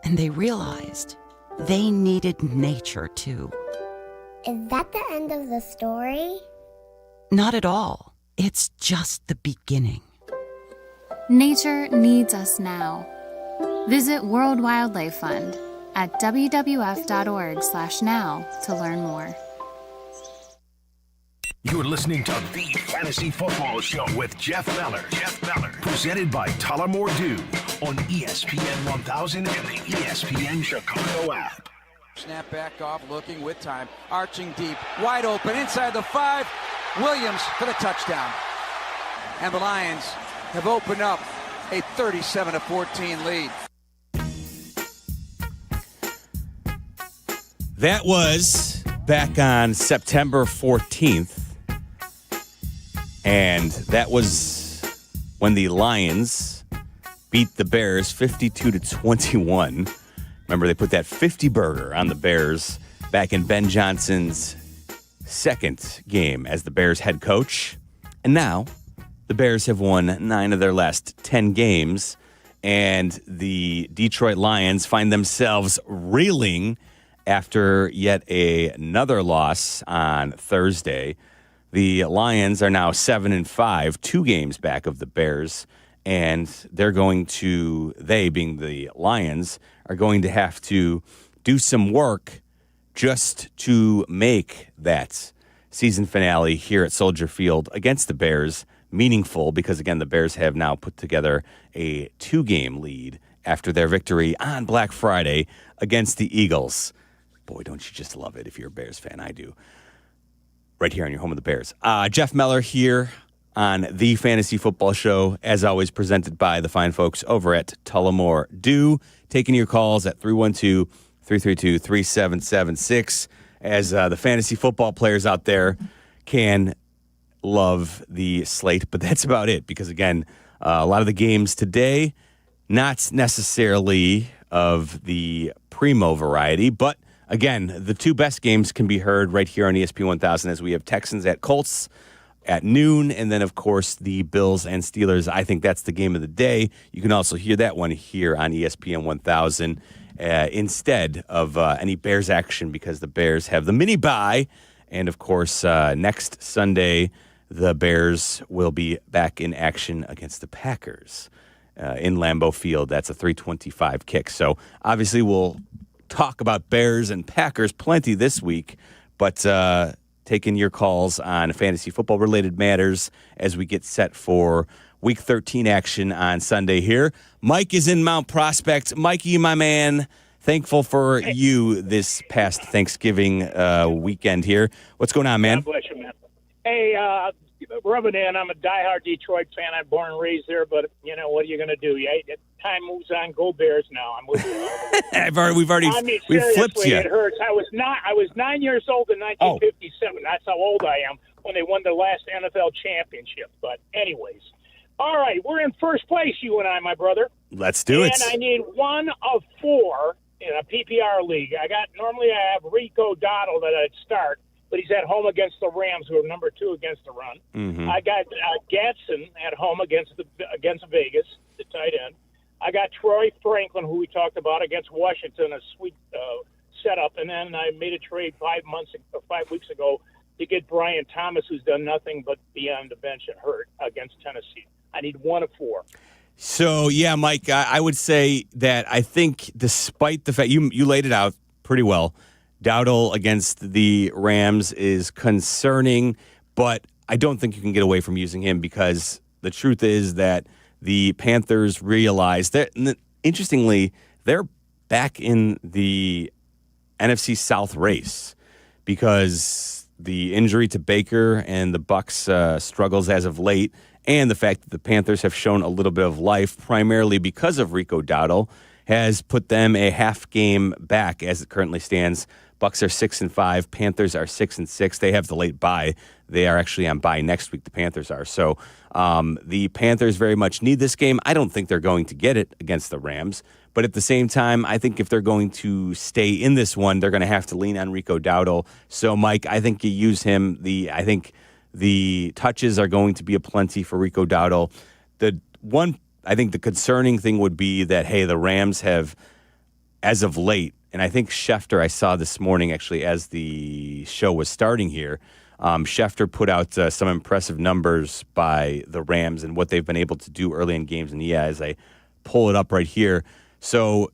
And they realized they needed nature too. Is that the end of the story? Not at all. It's just the beginning. Nature needs us now. Visit World Wildlife Fund at wwf.org/now to learn more. You're listening to The Fantasy Football Show with Jeff Meller. Presented by Tullamore Dew on ESPN 1000 and the ESPN Chicago app. Snap back off, looking with time. Arching deep, wide open, inside the 5. Williams for the touchdown. And the Lions have opened up a 37-14 lead. That was back on September 14th. And that was when the Lions beat the Bears 52-21. Remember, they put that 50 burger on the Bears back in Ben Johnson's second game as the Bears head coach. And now the Bears have won 9 of their last 10 games. And the Detroit Lions find themselves reeling after yet another loss on Thursday. The Lions are now 7-5, 2 games back of the Bears, and they being the Lions, are going to have to do some work just to make that season finale here at Soldier Field against the Bears meaningful, because, again, the Bears have now put together a 2-game lead after their victory on Black Friday against the Eagles. Boy, don't you just love it if you're a Bears fan. I do. Right here on your home of the Bears. Jeff Meller here on The Fantasy Football Show, as always presented by the fine folks over at Tullamore Dew. Taking your calls at 312-332-3776, as the fantasy football players out there can love the slate. But that's about it, because, again, a lot of the games today, not necessarily of the primo variety, but again, the 2 best games can be heard right here on ESPN 1000, as we have Texans at Colts at noon, and then, of course, the Bills and Steelers. I think that's the game of the day. You can also hear that one here on ESPN 1000 instead of any Bears action, because the Bears have the mini bye. And, of course, next Sunday, the Bears will be back in action against the Packers in Lambeau Field. That's a 3:25 kick. So, obviously, we'll talk about Bears and Packers plenty this week, but taking your calls on fantasy football related matters as we get set for week 13 action on Sunday here. Mike is in Mount Prospect. Mikey, my man, thankful for you this past Thanksgiving weekend here. What's going on, man? God bless you, man. Hey, rub it in. I'm a diehard Detroit fan. I'm born and raised there, but you know what are you going to do? Time moves on. Go Bears now. I'm with you. We've flipped you. It hurts. I was 9 years old in 1957. That's how old I am when they won the last NFL championship. But anyways, all right, we're in first place, you and I, my brother. Let's do it. And I need 1 of 4 in a PPR league. Normally I have Rico Dowdle that I'd start, but he's at home against the Rams, who are number 2 against the run. Mm-hmm. I got Gatson at home against Vegas, the tight end. I got Troy Franklin, who we talked about, against Washington, a sweet setup. And then I made a trade 5 weeks ago to get Brian Thomas, who's done nothing but be on the bench and hurt, against Tennessee. I need 1 of 4. So, yeah, Mike, I would say that I think despite the fact you laid it out pretty well, Dowdle against the Rams is concerning, but I don't think you can get away from using him, because the truth is that the Panthers realize that, interestingly, they're back in the NFC South race, because the injury to Baker and the Bucs struggles as of late, and the fact that the Panthers have shown a little bit of life, primarily because of Rico Dowdle, has put them a half game back as it currently stands. Bucks are 6-5. Panthers are 6-6. They have the late bye. They are actually on bye next week. The Panthers are. So the Panthers very much need this game. I don't think they're going to get it against the Rams. But at the same time, I think if they're going to stay in this one, they're going to have to lean on Rico Dowdle. So, Mike, I think you use him. I think the touches are going to be aplenty for Rico Dowdle. I think the concerning thing would be that, hey, the Rams have, as of late, and I think Schefter, I saw this morning actually as the show was starting here, Schefter put out some impressive numbers by the Rams and what they've been able to do early in games. And yeah, as I pull it up right here. So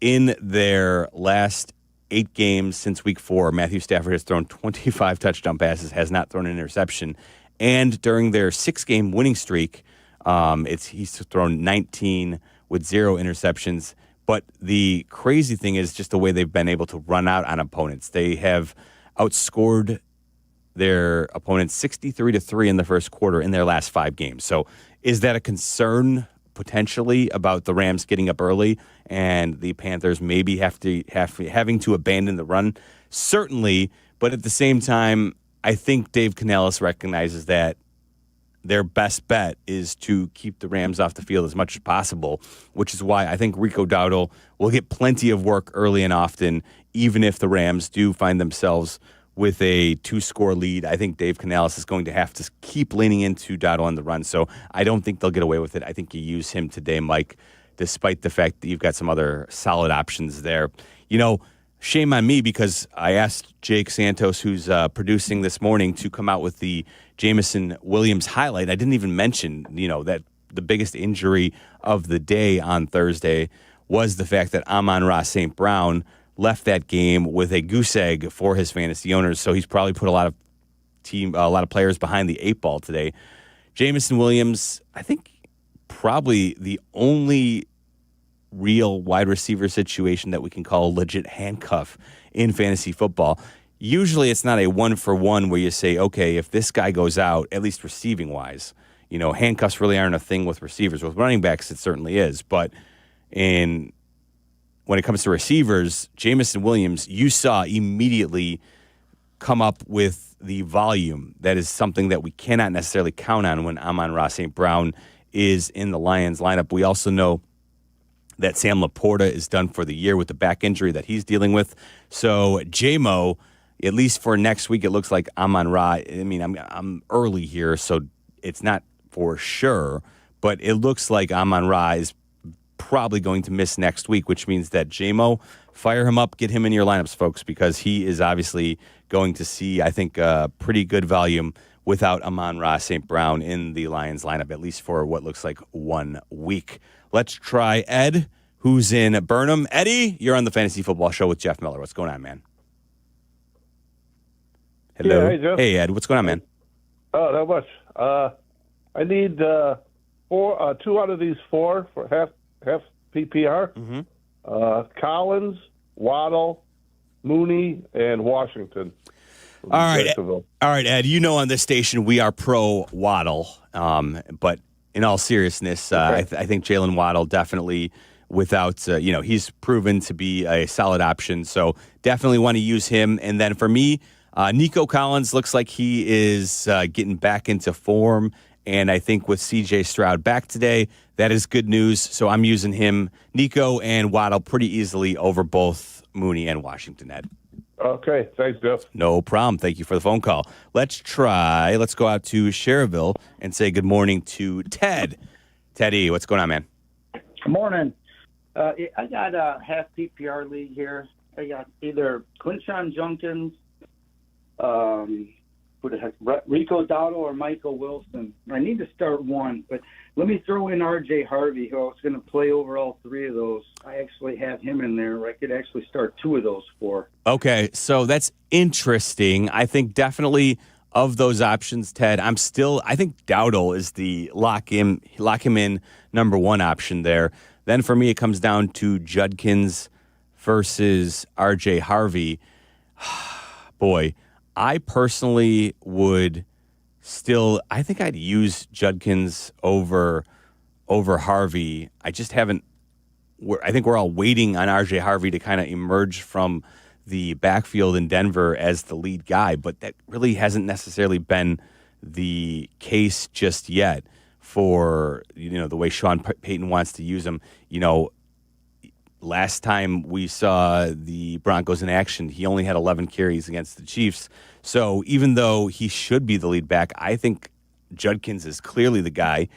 in their last 8 games since week 4, Matthew Stafford has thrown 25 touchdown passes, has not thrown an interception. And during their 6-game winning streak, he's thrown 19 with 0 interceptions. But the crazy thing is just the way they've been able to run out on opponents. They have outscored their opponents 63-3 in the first quarter in their last 5 games. So is that a concern potentially about the Rams getting up early and the Panthers maybe having to abandon the run? Certainly, but at the same time, I think Dave Canales recognizes that their best bet is to keep the Rams off the field as much as possible, which is why I think Rico Dowdle will get plenty of work early and often, even if the Rams do find themselves with a 2-score lead. I think Dave Canales is going to have to keep leaning into Dowdle on the run, so I don't think they'll get away with it. I think you use him today, Mike, despite the fact that you've got some other solid options there. You know, shame on me because I asked Jake Santos, who's producing this morning, to come out with the Jameson Williams highlight. I didn't even mention, that the biggest injury of the day on Thursday was the fact that Amon-Ra St. Brown left that game with a goose egg for his fantasy owners. So he's probably put a lot of players behind the 8 ball today. Jameson Williams, I think probably the only real wide receiver situation that we can call a legit handcuff in fantasy football. Usually it's not a 1-for-1 where you say, okay, if this guy goes out, at least receiving wise, handcuffs really aren't a thing with receivers. With running backs, it certainly is. But when it comes to receivers, Jameson Williams, you saw immediately come up with the volume. That is something that we cannot necessarily count on when Amon-Ra St. Brown is in the Lions lineup. We also know that Sam Laporta is done for the year with the back injury that he's dealing with. So J-Mo, at least for next week, it looks like Amon-Ra. I mean, I'm early here, so it's not for sure, but it looks like Amon-Ra is probably going to miss next week, which means that J-Mo, fire him up, get him in your lineups, folks, because he is obviously going to see, I think, pretty good volume without Amon-Ra St. Brown in the Lions lineup, at least for what looks like 1 week. Let's try Ed, who's in Burnham. Eddie, you're on the Fantasy Football Show with Jeff Miller. What's going on, man? Hello. Yeah, hey, Jeff. Hey, Ed. What's going on, man? Oh, not much. I need 2 out of these 4 for half PPR. Mm-hmm. Collins, Waddle, Mooney, and Washington. All right, Ed. On this station we are pro Waddle, but in all seriousness, okay. I think Jalen Waddle definitely, without he's proven to be a solid option. So definitely want to use him. And then for me, Nico Collins looks like he is getting back into form. And I think with C.J. Stroud back today, that is good news. So I'm using him, Nico and Waddle, pretty easily over both Mooney and Washington, Ed. Okay. Thanks, Jeff. No problem. Thank you for the phone call. Let's go out to Cherville and say good morning to Ted. Teddy, what's going on, man? Good morning. I got a half PPR league here. I got either Quinshon Judkins, who the heck, Rico Dowdle or Michael Wilson. I need to start one, but let me throw in R.J. Harvey, who I was going to play over all 3 of those. I actually have him in there. I could actually start 2 of those 4. Okay, so that's interesting. I think definitely of those options, Ted, I think Dowdle is the lock him in number 1 option there. Then for me, it comes down to Judkins versus R.J. Harvey. Boy, I personally would I think I'd use Judkins over Harvey. I just haven't I think we're all waiting on RJ Harvey to kind of emerge from the backfield in Denver as the lead guy, but that really hasn't necessarily been the case just yet for, the way Sean Payton wants to use him. Last time we saw the Broncos in action, he only had 11 carries against the Chiefs. So even though he should be the lead back, I think Judkins is clearly the guy.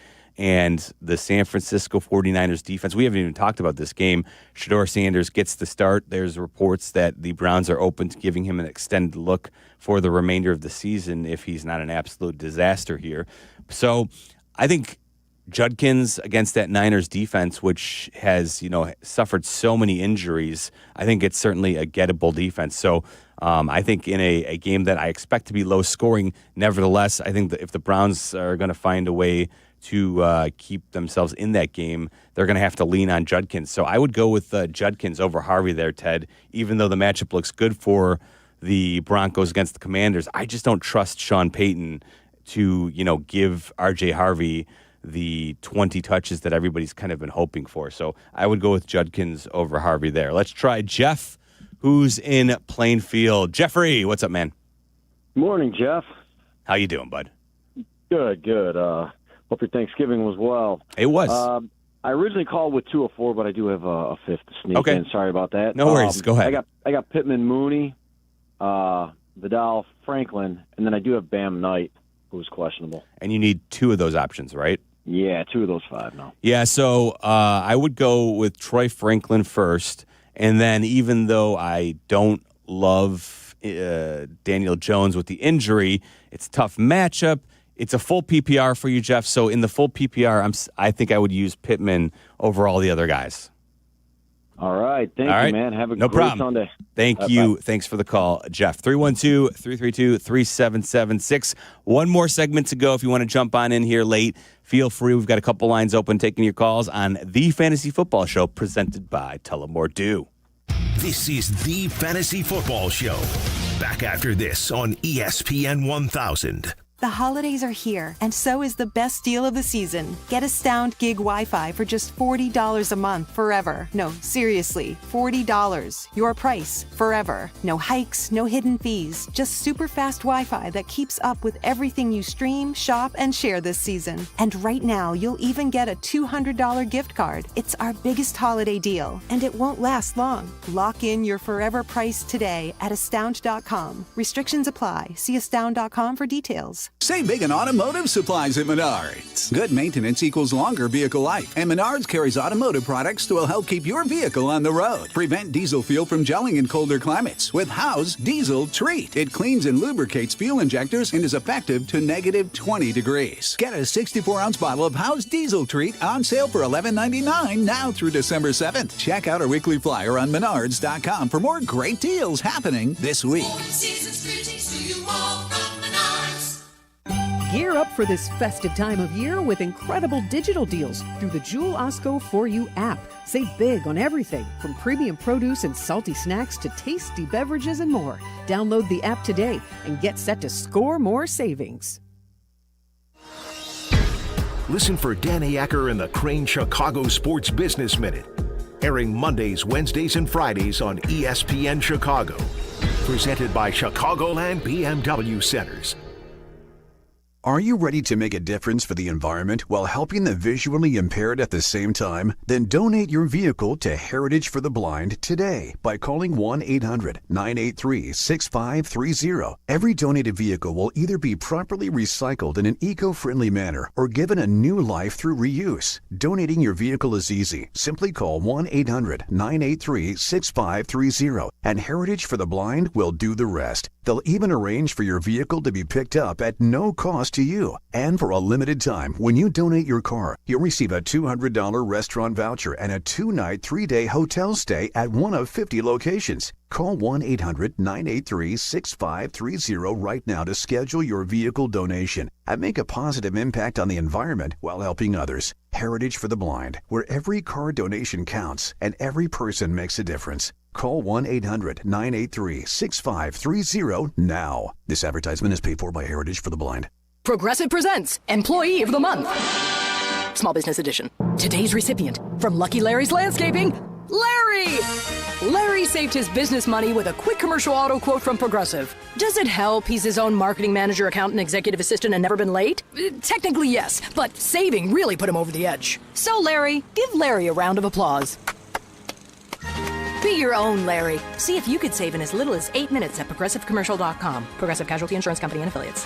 And the San Francisco 49ers defense, we haven't even talked about this game. Shedeur Sanders gets the start. There's reports that the Browns are open to giving him an extended look for the remainder of the season if he's not an absolute disaster here. So I think Judkins against that Niners defense, which has, suffered so many injuries, I think it's certainly a gettable defense. So I think in a game that I expect to be low scoring, nevertheless, I think that if the Browns are going to find a way to keep themselves in that game, they're going to have to lean on Judkins. So I would go with Judkins over Harvey there, Ted, even though the matchup looks good for the Broncos against the Commanders. I just don't trust Sean Payton to, give RJ Harvey the 20 touches that everybody's kind of been hoping for. So I would go with Judkins over Harvey there. Let's try Jeff, who's in Plainfield. Jeffrey, what's up, man? Morning, Jeff. How you doing, bud? Good. Hope your Thanksgiving was well. It was. I originally called with 2 or 4, but I do have a fifth to sneak in. Sorry about that. No worries. Go ahead. I got Pittman, Mooney, Vidal, Franklin, and then I do have Bam Knight, who's questionable. And you need 2 of those options, right? Yeah, 2 of those 5 now. Yeah, so I would go with Troy Franklin first, and then even though I don't love Daniel Jones with the injury, it's a tough matchup. It's a full PPR for you, Jeff. So in the full PPR, I think I would use Pittman over all the other guys. All right. Thank you, man. Have a great Sunday. Thank you. Bye. Thanks for the call, Jeff. 312-332-3776. One more segment to go. If you want to jump on in here late, feel free. We've got a couple lines open taking your calls on The Fantasy Football Show presented by Tullamore Dew. This is The Fantasy Football Show. Back after this on ESPN 1000. The holidays are here, and so is the best deal of the season. Get Astound Gig Wi-Fi for just $40 a month forever. No, seriously, $40. Your price forever. No hikes, no hidden fees, just super fast Wi-Fi that keeps up with everything you stream, shop, and share this season. And right now, you'll even get a $200 gift card. It's our biggest holiday deal, and it won't last long. Lock in your forever price today at astound.com. Restrictions apply. See astound.com for details. Save big on automotive supplies at Menards. Good maintenance equals longer vehicle life, and Menards carries automotive products that will help keep your vehicle on the road. Prevent diesel fuel from gelling in colder climates with Howe's Diesel Treat. It cleans and lubricates fuel injectors and is effective to negative 20 degrees. Get a 64-ounce bottle of Howe's Diesel Treat on sale for $11.99 now through December 7th. Check out our weekly flyer on Menards.com for more great deals happening this week. Gear up for this festive time of year with incredible digital deals through the Jewel Osco For You app. Save big on everything from premium produce and salty snacks to tasty beverages and more. Download the app today and get set to score more savings. Listen for Danny Acker and the Crane Chicago Sports Business Minute, airing Mondays, Wednesdays, and Fridays on ESPN Chicago. Presented by Chicagoland BMW Centers. Are you ready to make a difference for the environment while helping the visually impaired at the same time? Then donate your vehicle to Heritage for the Blind today by calling 1-800-983-6530. Every donated vehicle will either be properly recycled in an eco-friendly manner or given a new life through reuse. Donating your vehicle is easy. Simply call 1-800-983-6530 and Heritage for the Blind will do the rest. They'll even arrange for your vehicle to be picked up at no cost to you. And for a limited time, when you donate your car, you'll receive a $200 restaurant voucher and a 2-night, 3-day hotel stay at one of 50 locations. Call 1-800-983-6530 right now to schedule your vehicle donation and make a positive impact on the environment while helping others. Heritage for the Blind, where every car donation counts and every person makes a difference. Call 1-800-983-6530 now. This advertisement is paid for by Heritage for the Blind. Progressive presents Employee of the Month. Small Business Edition. Today's recipient from Lucky Larry's Landscaping, Larry! Larry saved his business money with a quick commercial auto quote from Progressive. Does it help he's his own marketing manager, accountant, executive assistant, and never been late? Technically, yes, but saving really put him over the edge. So, Larry, give Larry a round of applause. Be your own Larry. See if you could save in as little as 8 minutes at ProgressiveCommercial.com. Progressive Casualty Insurance Company and Affiliates.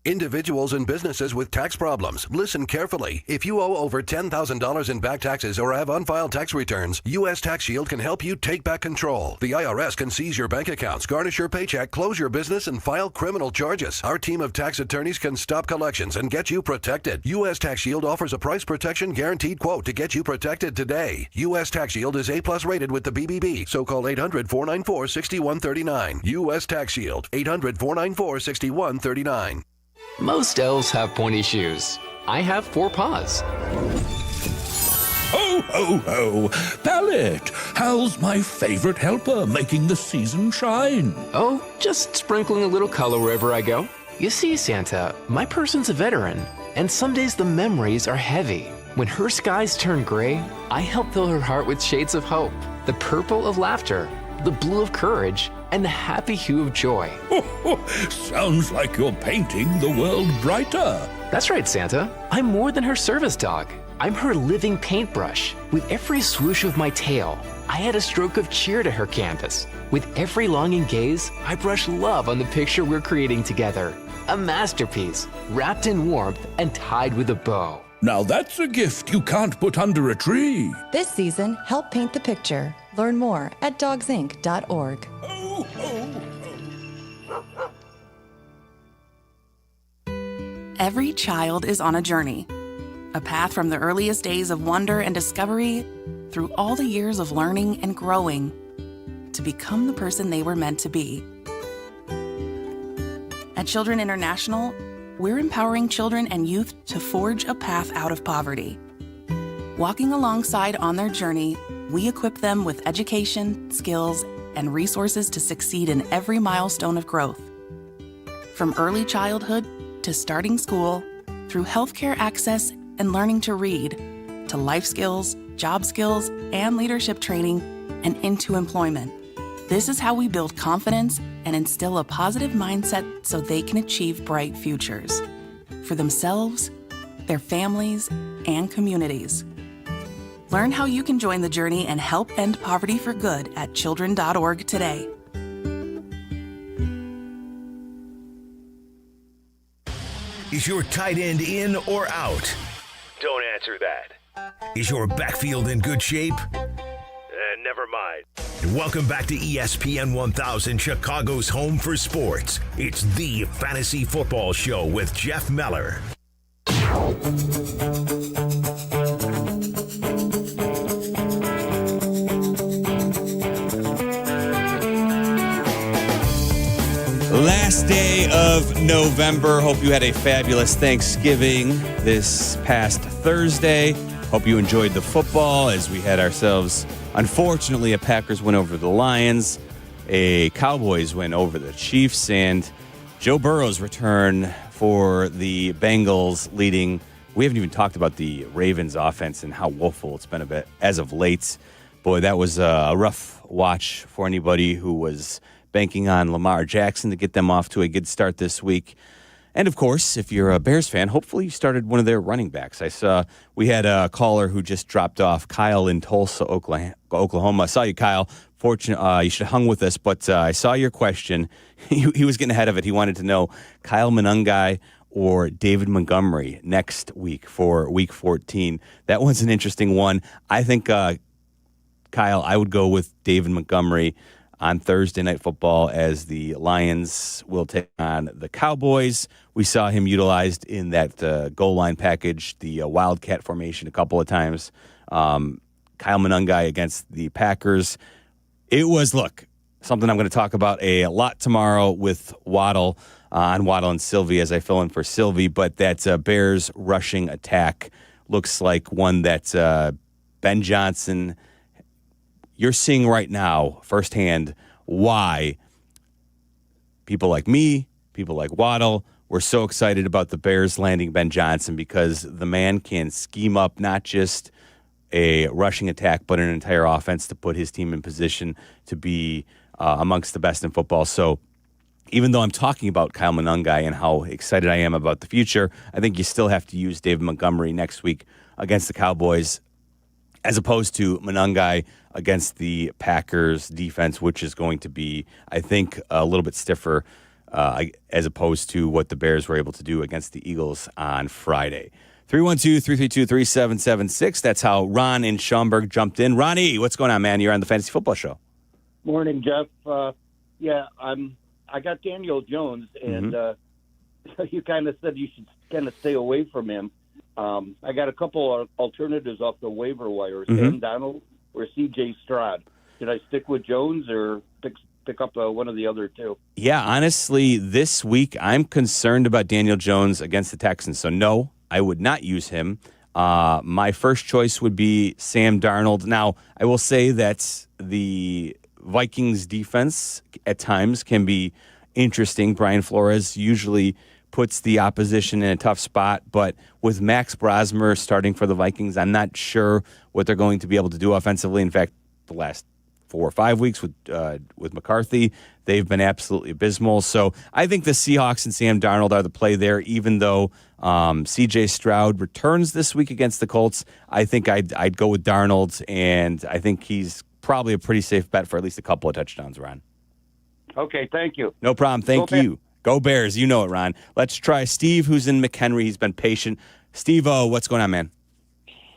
Individuals and businesses with tax problems, listen carefully. If you owe over $10,000 in back taxes or have unfiled tax returns, U.S. Tax Shield can help you take back control. The IRS can seize your bank accounts, garnish your paycheck, close your business, and file criminal charges. Our team of tax attorneys can stop collections and get you protected. U.S. Tax Shield offers a price protection guaranteed quote to get you protected today. U.S. Tax Shield is A+ rated with the BBB, so call 800-494-6139. U.S. Tax Shield, 800-494-6139. Most elves have pointy shoes. I have 4 paws. Ho, ho, ho! Pallet, how's my favorite helper making the season shine? Oh, just sprinkling a little color wherever I go. You see, Santa, my person's a veteran, and some days the memories are heavy. When her skies turn gray, I help fill her heart with shades of hope, the purple of laughter, the blue of courage, and the happy hue of joy. Sounds like you're painting the world brighter. That's right, Santa. I'm more than her service dog. I'm her living paintbrush. With every swoosh of my tail, I add a stroke of cheer to her canvas. With every longing gaze, I brush love on the picture we're creating together. A masterpiece, wrapped in warmth and tied with a bow. Now that's a gift you can't put under a tree. This season, help paint the picture. Learn more at dogsinc.org. Every child is on a journey. A path from the earliest days of wonder and discovery through all the years of learning and growing to become the person they were meant to be. At Children International, we're empowering children and youth to forge a path out of poverty. Walking alongside on their journey, we equip them with education, skills, and resources to succeed in every milestone of growth. From early childhood to starting school, through healthcare access and learning to read, to life skills, job skills, and leadership training, and into employment. This is how we build confidence and instill a positive mindset so they can achieve bright futures for themselves, their families, and communities. Learn how you can join the journey and help end poverty for good at children.org today. Is your tight end in or out? Don't answer that. Is your backfield in good shape? Never mind. And welcome back to ESPN 1000, Chicago's home for sports. It's the Fantasy Football Show with Jeff Meller. Last day of November. Hope you had a fabulous Thanksgiving this past Thursday. Hope you enjoyed the football as we had ourselves, unfortunately, a Packers win over the Lions, a Cowboys win over the Chiefs, and Joe Burrow's return for the Bengals leading. We haven't even talked about the Ravens offense and how woeful it's been a bit as of late. Boy, that was a rough watch for anybody who was banking on Lamar Jackson to get them off to a good start this week. And, of course, if you're a Bears fan, hopefully you started one of their running backs. I saw we had a caller who just dropped off, Kyle in Tulsa, Oklahoma. I saw you, Kyle. Fortunate, you should have hung with us, but I saw your question. He was getting ahead of it. He wanted to know Kyle Monangai or David Montgomery next week for Week 14. That one's an interesting one. I think, Kyle, I would go with David Montgomery on Thursday Night Football as the Lions will take on the Cowboys. We saw him utilized in that goal line package, the Wildcat formation a couple of times. Kyle Monangai against the Packers. It was, something I'm going to talk about a lot tomorrow with Waddle, on Waddle and Sylvie as I fill in for Sylvie, but that Bears rushing attack looks like one that Ben Johnson, you're seeing right now firsthand why people like me, people like Waddle, we're so excited about the Bears landing Ben Johnson because the man can scheme up not just a rushing attack, but an entire offense to put his team in position to be amongst the best in football. So even though I'm talking about Kyle Monangai and how excited I am about the future, I think you still have to use David Montgomery next week against the Cowboys as opposed to Monangai against the Packers defense, which is going to be, I think, a little bit stiffer as opposed to what the Bears were able to do against the Eagles on Friday. 312-332-3776. That's how Ron in Schaumburg jumped in. Ronnie, what's going on, man? You're on the Fantasy Football Show. Morning, Jeff. I got Daniel Jones, and you kind of said you should kind of stay away from him. I got a couple of alternatives off the waiver wire: Sam Darnold or C.J. Stroud. Should I stick with Jones or pick up one of the other two? Yeah, honestly, this week I'm concerned about Daniel Jones against the Texans. So no, I would not use him. My first choice would be Sam Darnold. Now, I will say that the Vikings defense at times can be interesting. Brian Flores usually puts the opposition in a tough spot, but with Max Brosmer starting for the Vikings, I'm not sure what they're going to be able to do offensively. In fact, the last 4 or 5 weeks with McCarthy, they've been absolutely abysmal. So I think the Seahawks and Sam Darnold are the play there, even though C.J. Stroud returns this week against the Colts. I think I'd go with Darnold, and I think he's probably a pretty safe bet for at least a couple of touchdowns, Ron. Okay, thank you. No problem. Thank you. Go Bears. You know it, Ron. Let's try Steve, who's in McHenry. He's been patient. Steve-O, what's going on, man?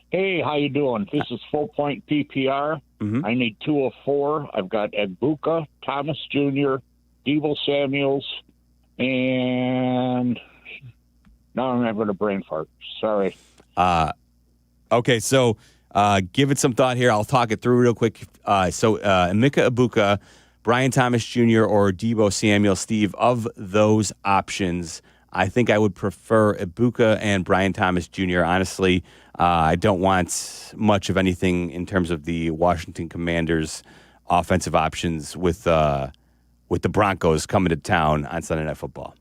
Hey, how you doing? This is Full Point PPR. I need 2 of 4. I've got Egbuka, Thomas Jr., Deebo Samuels, and now I'm having a brain fart. Sorry. Okay, so give it some thought here. I'll talk it through real quick. Emeka Egbuka, Brian Thomas Jr., or Deebo Samuel. Steve, of those options, I think I would prefer Egbuka and Brian Thomas Jr. Honestly, I don't want much of anything in terms of the Washington Commanders' offensive options with the Broncos coming to town on Sunday Night Football.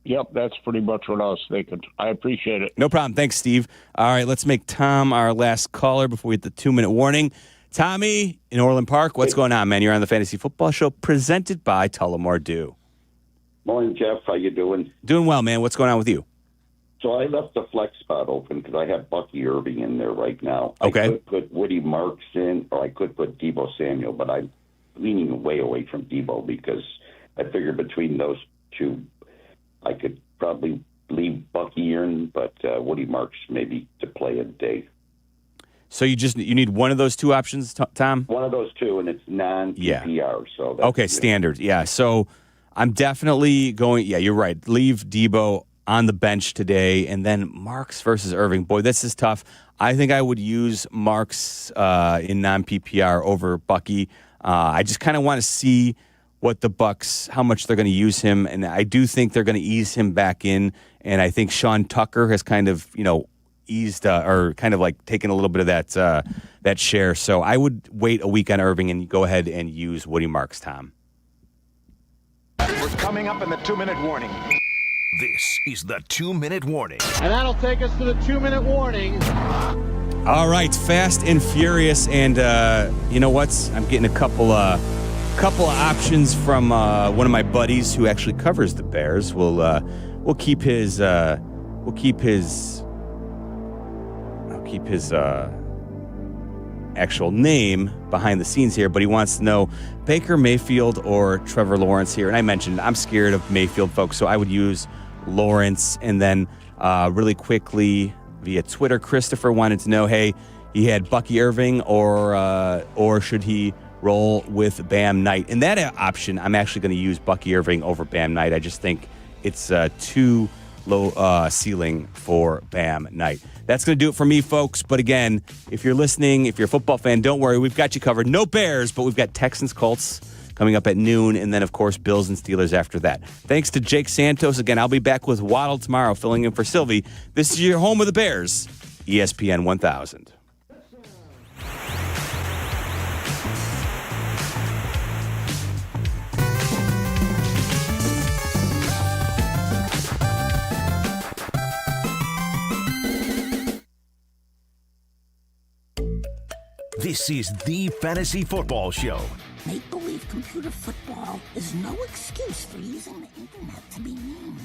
Yep, that's pretty much what I was thinking. I appreciate it. No problem. Thanks, Steve. All right, let's make Tom our last caller before we hit the 2-minute warning. Tommy in Orland Park, what's going on, man? You're on the Fantasy Football Show presented by Tullamore Dew. Morning, Jeff. How you doing? Doing well, man. What's going on with you? So I left the flex spot open because I have Bucky Irving in there right now. Okay. I could put Woody Marks in, or I could put Deebo Samuel, but I'm leaning way away from Deebo because I figure between those two, I could probably leave Bucky in, but Woody Marks maybe to play a day. So you need one of those two options, Tom? One of those two, and it's non-PPR. So that's, okay, standard. Yeah, so I'm definitely going, you're right. Leave Deebo on the bench today, and then Marks versus Irving. Boy, this is tough. I think I would use Marks in non-PPR over Bucky. I just kind of want to see what the Bucs, how much they're going to use him, and I do think they're going to ease him back in, and I think Sean Tucker has kind of, eased or kind of like taken a little bit of that share. So I would wait a week on Irving and go ahead and use Woody Marks, Tom. We're coming up in the 2-minute warning. This is the 2-minute warning. And that'll take us to the 2-minute warning. All right, Fast and Furious, and you know what? I'm getting a couple of options from one of my buddies who actually covers the Bears. We'll keep his actual name behind the scenes here, but he wants to know Baker Mayfield or Trevor Lawrence here. And I mentioned I'm scared of Mayfield, folks, so I would use Lawrence. And then really quickly via Twitter, Christopher wanted to know, hey, he had Bucky Irving or should he roll with Bam Knight? And that option, I'm actually going to use Bucky Irving over Bam Knight. I just think it's too low ceiling for Bam Knight. That's going to do it for me, folks. But again, if you're listening, if you're a football fan, don't worry. We've got you covered. No Bears, but we've got Texans, Colts coming up at noon, and then, of course, Bills and Steelers after that. Thanks to Jake Santos. Again, I'll be back with Waddle tomorrow, filling in for Sylvie. This is your home of the Bears, ESPN 1000. This is the Fantasy Football Show. Make-believe computer football is no excuse for using the internet to be mean.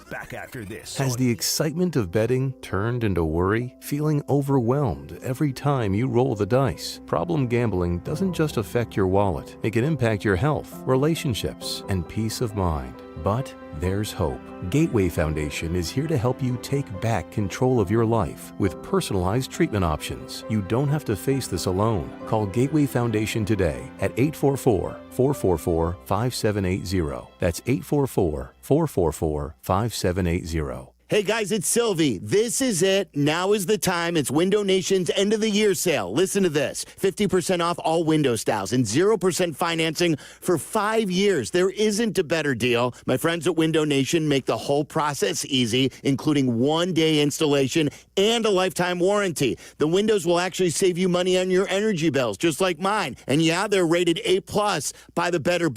Back after this. Has the excitement of betting turned into worry? Feeling overwhelmed every time you roll the dice? Problem gambling doesn't just affect your wallet. It can impact your health, relationships, and peace of mind. But there's hope. Gateway Foundation is here to help you take back control of your life with personalized treatment options. You don't have to face this alone. Call Gateway Foundation today at 844-444-5780. That's 844-444-5780. Hey guys, it's Sylvie. This is it. Now is the time. It's Window Nation's end of the year sale. Listen to this. 50% off all window styles and 0% financing for 5 years. There isn't a better deal. My friends at Window Nation make the whole process easy, including 1-day installation and a lifetime warranty. The windows will actually save you money on your energy bills, just like mine. And yeah, they're rated A+ by the Better Business